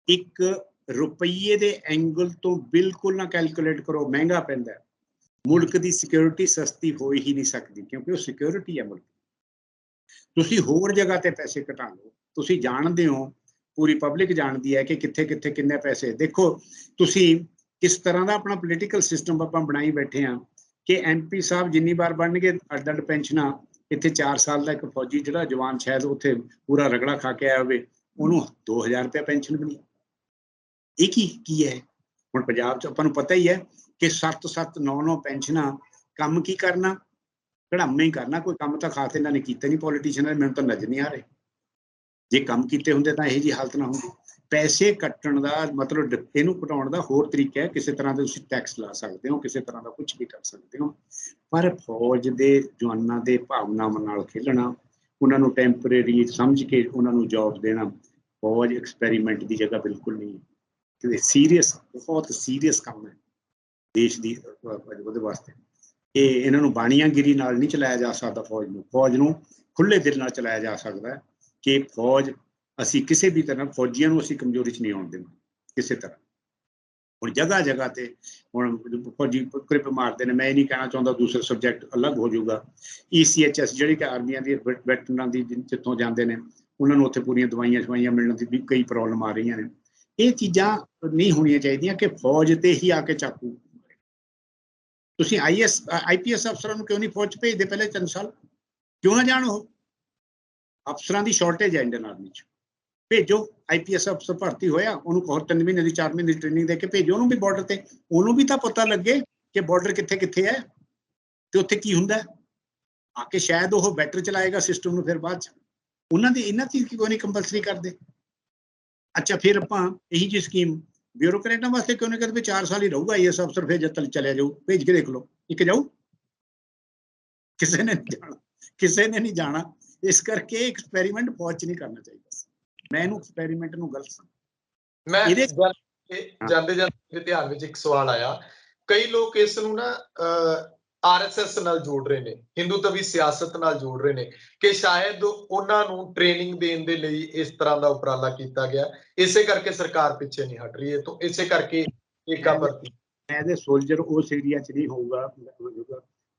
ਇੱਕ ਰੁਪਈਏ ਦੇ ਐਂਗਲ ਤੋਂ ਬਿਲਕੁਲ ਨਾ ਕੈਲਕੂਲੇਟ ਕਰੋ, ਮਹਿੰਗਾ ਪੈਂਦਾ ਹੈ। ਮੁਲਕ ਦੀ ਸਿਕਿਉਰਿਟੀ ਸਸਤੀ ਹੋ ਹੀ ਨਹੀਂ ਸਕਦੀ, ਕਿਉਂਕਿ ਉਹ ਸਿਕਿਉਰਿਟੀ ਹੈ ਮੁਲਕ। ਤੁਸੀਂ ਹੋਰ ਜਗ੍ਹਾ ਤੇ ਪੈਸੇ ਘਟਾ ਲਓ। ਤੁਸੀਂ ਜਾਣਦੇ ਹੋ, ਪੂਰੀ ਪਬਲਿਕ ਜਾਣਦੀ ਹੈ ਕਿ ਕਿੱਥੇ ਕਿੱਥੇ ਕਿੰਨੇ ਪੈਸੇ। ਦੇਖੋ ਤੁਸੀਂ ਕਿਸ ਤਰ੍ਹਾਂ ਦਾ ਆਪਣਾ ਪੋਲੀਟੀਕਲ ਸਿਸਟਮ ਆਪਾਂ ਬਣਾਈ ਬੈਠੇ ਹਾਂ ਕਿ MP ਸਾਹਿਬ ਜਿੰਨੀ ਵਾਰ ਬਣਨਗੇ ਅੱਡ-ਅੱਡ ਪੈਨਸ਼ਨਾਂ। ਇੱਥੇ 4 ਸਾਲ ਦਾ ਇੱਕ ਫੌਜੀ ਜਿਹੜਾ ਜਵਾਨ ਸ਼ਾਇਦ ਉੱਥੇ ਪੂਰਾ ਰਗੜਾ ਖਾ ਕੇ ਆਇਆ ਹੋਵੇ, ਉਹਨੂੰ 2000 ਰੁਪਇਆ ਪੈਨਸ਼ਨ ਬਣੀ। ਇਹ ਕੀ ਹੈ? ਹੁਣ ਪੰਜਾਬ 'ਚ ਆਪਾਂ ਨੂੰ ਪਤਾ ਹੀ ਹੈ ਕਿ 7-7 9-9 ਪੈਨਸ਼ਨਾਂ। ਕੰਮ ਕੀ ਕਰਨਾ? ਕਢਾਮੇ ਹੀ ਕਰਨਾ। ਕੋਈ ਕੰਮ ਤਾਂ ਖਾਸ ਇਹਨਾਂ ਨੇ ਕੀਤੇ ਨਹੀਂ ਪੋਲੀਟੀਸ਼ੀਅਨ ਨੇ, ਮੈਨੂੰ ਤਾਂ ਨਜ਼ਰ ਨਹੀਂ ਆ ਰਹੇ। ਜੇ ਕੰਮ ਕੀਤੇ ਹੁੰਦੇ ਤਾਂ ਇਹੋ ਜਿਹੀ ਹਾਲਤ ਨਾ ਹੁੰਦੀ। ਪੈਸੇ ਕੱਟਣ ਦਾ ਮਤਲਬ ਇਹਨੂੰ ਘਟਾਉਣ ਦਾ ਹੋਰ ਤਰੀਕਾ ਹੈ। ਕਿਸੇ ਤਰ੍ਹਾਂ ਦੇ ਤੁਸੀਂ ਟੈਕਸ ਲਾ ਸਕਦੇ ਹੋ, ਕਿਸੇ ਤਰ੍ਹਾਂ ਦਾ ਕੁਝ ਵੀ ਕਰ ਸਕਦੇ ਹੋ, ਪਰ ਫੌਜ ਦੇ ਜਵਾਨਾਂ ਦੇ ਭਾਵਨਾਵਾਂ ਨਾਲ ਖੇਲਣਾ, ਉਹਨਾਂ ਨੂੰ ਟੈਂਪਰੇਰੀ ਸਮਝ ਕੇ ਉਹਨਾਂ ਨੂੰ ਜੌਬ ਦੇਣਾ, ਫੌਜ ਐਕਸਪੈਰੀਮੈਂਟ ਦੀ ਜਗ੍ਹਾ ਬਿਲਕੁਲ ਨਹੀਂ ਹੈ। ਸੀਰੀਅਸ, ਬਹੁਤ ਸੀਰੀਅਸ ਕੰਮ ਹੈ ਦੇਸ਼ ਦੀ ਉਹਦੇ ਵਾਸਤੇ। ਇਹ ਇਹਨਾਂ ਨੂੰ ਬਾਣੀਆਂਗਿਰੀ ਨਾਲ ਨਹੀਂ ਚਲਾਇਆ ਜਾ ਸਕਦਾ। ਫੌਜ ਨੂੰ ਖੁੱਲੇ ਦਿਲ ਨਾਲ ਚਲਾਇਆ ਜਾ ਸਕਦਾ ਹੈ ਕਿ ਫੌਜ, ਅਸੀਂ ਕਿਸੇ ਵੀ ਤਰ੍ਹਾਂ ਫੌਜੀਆਂ ਨੂੰ ਅਸੀਂ ਕਮਜ਼ੋਰੀ 'ਚ ਨਹੀਂ ਆਉਣ ਦੇਣਾ ਕਿਸੇ ਤਰ੍ਹਾਂ। ਹੁਣ ਜਗ੍ਹਾ ਜਗ੍ਹਾ ਤੇ ਹੁਣ ਫੌਜੀ ਕ੍ਰਿਪ ਮਾਰਦੇ ਨੇ। ਮੈਂ ਇਹ ਨਹੀਂ ਕਹਿਣਾ ਚਾਹੁੰਦਾ ਦੂਸਰੇ ਸਬਜੈਕਟ ਅਲੱਗ ਹੋ ਜਾਊਗਾ। ECHS ਜਿਹੜੀ ਕਿ ਆਰਮੀਆਂ ਦੀ ਵੈਟਰਨਾਂ ਦੀ ਜਿੱਥੋਂ ਜਾਂਦੇ ਨੇ, ਉਹਨਾਂ ਨੂੰ ਉੱਥੇ ਪੂਰੀਆਂ ਦਵਾਈਆਂ ਮਿਲਣ ਦੀ ਵੀ ਕਈ ਪ੍ਰੋਬਲਮ ਆ ਰਹੀਆਂ ਨੇ। ਇਹ ਚੀਜ਼ਾਂ ਨਹੀਂ ਹੋਣੀਆਂ ਚਾਹੀਦੀਆਂ ਕਿ ਫੌਜ ਤੇ ਹੀ ਆ ਕੇ ਚਾਕੂ। ਤੁਸੀਂ IPS ਅਫਸਰਾਂ ਨੂੰ ਕਿਉਂ ਨਹੀਂ ਫੌਜ 'ਚ ਭੇਜਦੇ ਪਹਿਲੇ 3 ਸਾਲ? ਕਿਉਂ ਨਾ ਜਾਣ? ਉਹ ਅਫਸਰਾਂ ਦੀ ਸ਼ਾਰਟੇਜ ਹੈ ਇੰਡੀਅਨ ਆਰਮੀ 'ਚ। ਭੇਜੋ। IPS ਅਫਸਰ ਭਰਤੀ ਹੋਇਆ, ਉਹਨੂੰ ਕਹੋ 3 ਮਹੀਨੇ ਦੀ 4 ਮਹੀਨੇ ਦੀ ਟ੍ਰੇਨਿੰਗ ਦੇ ਕੇ ਭੇਜੋ ਉਹਨੂੰ ਵੀ ਬਾਰਡਰ ਤੇ। ਉਹਨੂੰ ਵੀ ਤਾਂ ਪਤਾ ਲੱਗੇ ਕਿ ਬਾਰਡਰ ਕਿੱਥੇ ਕਿੱਥੇ ਹੈ ਤੇ ਉੱਥੇ ਕੀ ਹੁੰਦਾ। ਆ ਕੇ ਸ਼ਾਇਦ ਉਹ ਬੈਟਰ ਚਲਾਏਗਾ ਸਿਸਟਮ ਨੂੰ। ਫਿਰ ਬਾਅਦ 'ਚ ਇਹਨਾਂ ਚੀਜ਼ ਕਿਉਂ ਨਹੀਂ ਕੰਪਲਸਰੀ ਕਰਦੇ? ਅੱਛਾ, ਫਿਰ ਆਪਾਂ ਇਹੀ ਜਿਹੀ ਸਕੀਮ ਬਿਊਰੋਕਰੇਟਾਂ ਵਾਸਤੇ ਕਿਉਂ ਨਹੀਂ ਕਰਦੇ? 4 ਸਾਲ ਹੀ ਰਹੂਗਾ IAS ਅਫਸਰ, ਫਿਰ ਜਦ ਤੱਕ ਚਲਿਆ ਜਾਊ। ਭੇਜ ਕੇ ਦੇਖ ਲਓ, ਇੱਕ ਜਾਊ। ਕਿਸੇ ਨੇ ਨਹੀਂ ਜਾਣਾ, ਕਿਸੇ ਨੇ ਨਹੀਂ ਜਾਣਾ। ਇਸ ਕਰਕੇ ਐਕਸਪੈਰੀਮੈਂਟ ਫੌਜ 'ਚ ਨਹੀਂ ਕਰਨਾ ਚਾਹੀਦਾ। ਮੈਂ ਇਹਨੂੰ ਐਕਸਪੈਰੀਮੈਂਟ ਨੂੰ ਗਲਤ ਸਮਝਦਾ। ਮੈਂ ਜਾਂਦੇ ਜਾਂਦੇ ਧਿਆਨ ਵਿੱਚ ਇੱਕ ਸਵਾਲ ਆਇਆ। ਕਈ ਲੋਕ ਇਸ ਨੂੰ ਨਾ RSS ਨਾਲ ਜੋੜ ਰਹੇ ਨੇ, ਹਿੰਦੂਤਵੀ ਸਿਆਸਤ ਨਾਲ ਜੋੜ ਰਹੇ ਨੇ ਕਿ ਸ਼ਾਇਦ ਉਹਨਾਂ ਨੂੰ ਟ੍ਰੇਨਿੰਗ ਦੇਣ ਦੇ ਲਈ ਇਸ ਤਰ੍ਹਾਂ ਦਾ ਉਪਰਾਲਾ ਕੀਤਾ ਗਿਆ, ਇਸੇ ਕਰਕੇ ਸਰਕਾਰ ਪਿੱਛੇ ਨਹੀਂ ਹਟ ਰਹੀ ਹੈ। ਤੋਂ ਇਸੇ ਕਰਕੇ ਏਕਾ ਭਰਤੀ ਐਜ਼ ਏ ਸੋਲਜਰ ਉਸ ਏਰੀਆ 'ਚ ਨਹੀਂ ਹੋਊਗਾ,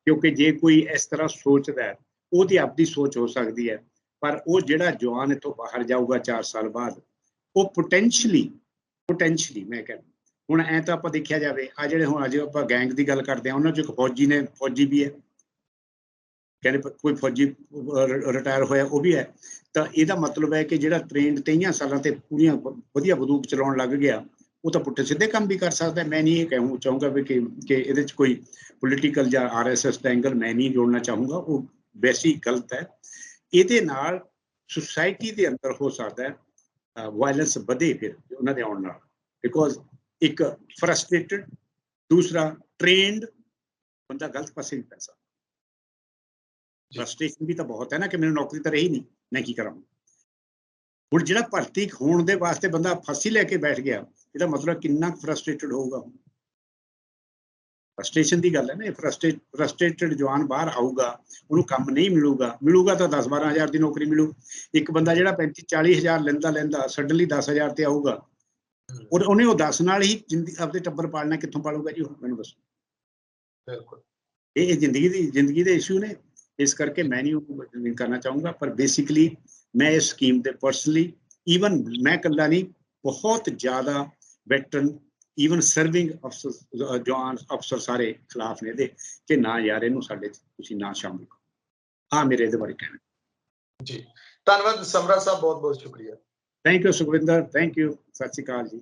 ਕਿਉਂਕਿ ਜੇ ਕੋਈ ਇਸ ਤਰ੍ਹਾਂ ਸੋਚਦਾ ਹੈ, ਉਹਦੀ ਆਪਦੀ ਸੋਚ ਹੋ ਸਕਦੀ ਹੈ, ਪਰ ਉਹ ਜਿਹੜਾ ਜਵਾਨ ਇੱਥੋਂ ਬਾਹਰ ਜਾਊਗਾ 4 ਸਾਲ ਬਾਅਦ, ਉਹ ਪੋਟੈਂਸ਼ੀਅਲੀ ਮੈਂ ਕਹਿੰਦਾ, ਹੁਣ ਐ ਤਾਂ ਆਪਾਂ ਦੇਖਿਆ ਜਾਵੇ, ਆ ਜਿਹੜੇ ਹੁਣ ਅੱਜ ਆਪਾਂ ਗੈਂਗ ਦੀ ਗੱਲ ਕਰਦੇ ਹਾਂ, ਉਹਨਾਂ 'ਚ ਇੱਕ ਫੌਜੀ ਵੀ ਹੈ, ਕਹਿੰਦੇ ਕੋਈ ਫੌਜੀ ਰਿਟਾਇਰ ਹੋਇਆ ਉਹ ਵੀ ਹੈ। ਤਾਂ ਇਹਦਾ ਮਤਲਬ ਹੈ ਕਿ ਜਿਹੜਾ ਟ੍ਰੇਨਡ 23 ਸਾਲਾਂ ਤੇ ਪੂਰੀਆਂ ਵਧੀਆ ਬੰਦੂਕ ਚਲਾਉਣ ਲੱਗ ਗਿਆ, ਉਹ ਤਾਂ ਪੁੱਠੇ ਸਿੱਧੇ ਕੰਮ ਵੀ ਕਰ ਸਕਦਾ। ਮੈਂ ਨਹੀਂ ਇਹ ਕਹਿਣਾ ਚਾਹੂੰਗਾ ਵੀ ਕਿ ਇਹਦੇ 'ਚ ਕੋਈ ਪੋਲੀਟੀਕਲ ਜਾਂ RSS ਦਾ ਐਂਗਲ ਮੈਂ ਨਹੀਂ ਜੋੜਨਾ ਚਾਹੂੰਗਾ, ਉਹ ਵੈਸੇ ਹੀ ਗਲਤ ਹੈ। ਇਹਦੇ ਨਾਲ ਸੁਸਾਇਟੀ ਦੇ ਅੰਦਰ ਹੋ ਸਕਦਾ ਹੈ ਵਾਇਲੈਂਸ ਵਧੇ ਫਿਰ ਉਹਨਾਂ ਦੇ ਆਉਣ ਨਾਲ, ਬਿਕੋਜ਼ ਇੱਕ ਫਰਸਟ੍ਰੇਟਡ, ਦੂਸਰਾ ਟ੍ਰੇਨਡ ਬੰਦਾ ਗਲਤ ਪਾਸੇ ਨਹੀਂ ਪੈ ਸਕਦਾ। ਫਰਸਟ੍ਰੇਸ਼ਨ ਵੀ ਤਾਂ ਬਹੁਤ ਹੈ ਨਾ ਕਿ ਮੈਨੂੰ ਨੌਕਰੀ ਤਾਂ ਰਹੀ ਨਹੀਂ, ਮੈਂ ਕੀ ਕਰਾਂ। ਹੁਣ ਜਿਹੜਾ ਭਰਤੀ ਹੋਣ ਦੇ ਵਾਸਤੇ ਬੰਦਾ ਫਾਂਸੀ ਲੈ ਕੇ ਬੈਠ ਗਿਆ, ਇਹਦਾ ਮਤਲਬ ਕਿੰਨਾ ਫਰਸਟ੍ਰੇਟਡ ਹੋਊਗਾ। ਫਰਸਟ੍ਰੇਸ਼ਨ ਦੀ ਗੱਲ ਹੈ ਨਾ। ਫਰਸਟ੍ਰੇਟਡ ਜਵਾਨ ਬਾਹਰ ਆਊਗਾ, ਉਹਨੂੰ ਕੰਮ ਨਹੀਂ ਮਿਲੂਗਾ ਤਾਂ 10-12 ਹਜ਼ਾਰ ਦੀ ਨੌਕਰੀ ਮਿਲੂ। ਇੱਕ ਬੰਦਾ ਜਿਹੜਾ 35-40 ਹਜ਼ਾਰ ਲੈਂਦਾ ਸਡਨਲੀ 10 ਹਜ਼ਾਰ ਤੇ ਆਊਗਾ, ਉਹਨੇ ਉਹ 10 ਨਾਲ ਹੀ ਆਪਦੇ ਟੱਬਰ ਪਾਲਣਾ। ਕਿੱਥੋਂ ਪਾਲੂਗਾ ਜੀ? ਮੈਨੂੰ ਦੱਸੋ। ਬਿਲਕੁਲ, ਇਹ ਜ਼ਿੰਦਗੀ ਦੇ ਇਸ਼ੂ ਨੇ। ਇਸ ਕਰਕੇ ਮੈਂ ਨਹੀਂ ਕਰਨਾ ਚਾਹੂੰਗਾ, ਪਰ ਬੇਸਿਕਲੀ ਮੈਂ ਇਸ ਸਕੀਮ ਤੇ ਪਰਸਨਲੀ, ਈਵਨ ਮੈਂ ਇਕੱਲਾ ਨਹੀਂ, ਬਹੁਤ ਜ਼ਿਆਦਾ ਵੈਟਰਨ, ਈਵਨ ਸਰਵਿੰਗ ਅਫਸਰ, ਜਵਾਨ ਅਫਸਰ ਸਾਰੇ ਖਿਲਾਫ ਨੇ ਇਹਦੇ ਕਿ ਨਾ ਯਾਰ, ਇਹਨੂੰ ਸਾਡੇ ਤੁਸੀਂ ਨਾ ਸ਼ਾਮਿਲ ਕਰੋ। ਹਾਂ, ਮੇਰੇ ਇਹਦੇ ਬਾਰੇ ਕਹਿਣਾ ਜੀ। ਧੰਨਵਾਦ ਸਮਰਾ ਸਾਹਿਬ, ਬਹੁਤ ਬਹੁਤ ਸ਼ੁਕਰੀਆ। Thank you Sukhwinder, thank you, ਸਤਿ ਸ਼੍ਰੀ ਅਕਾਲ ਜੀ।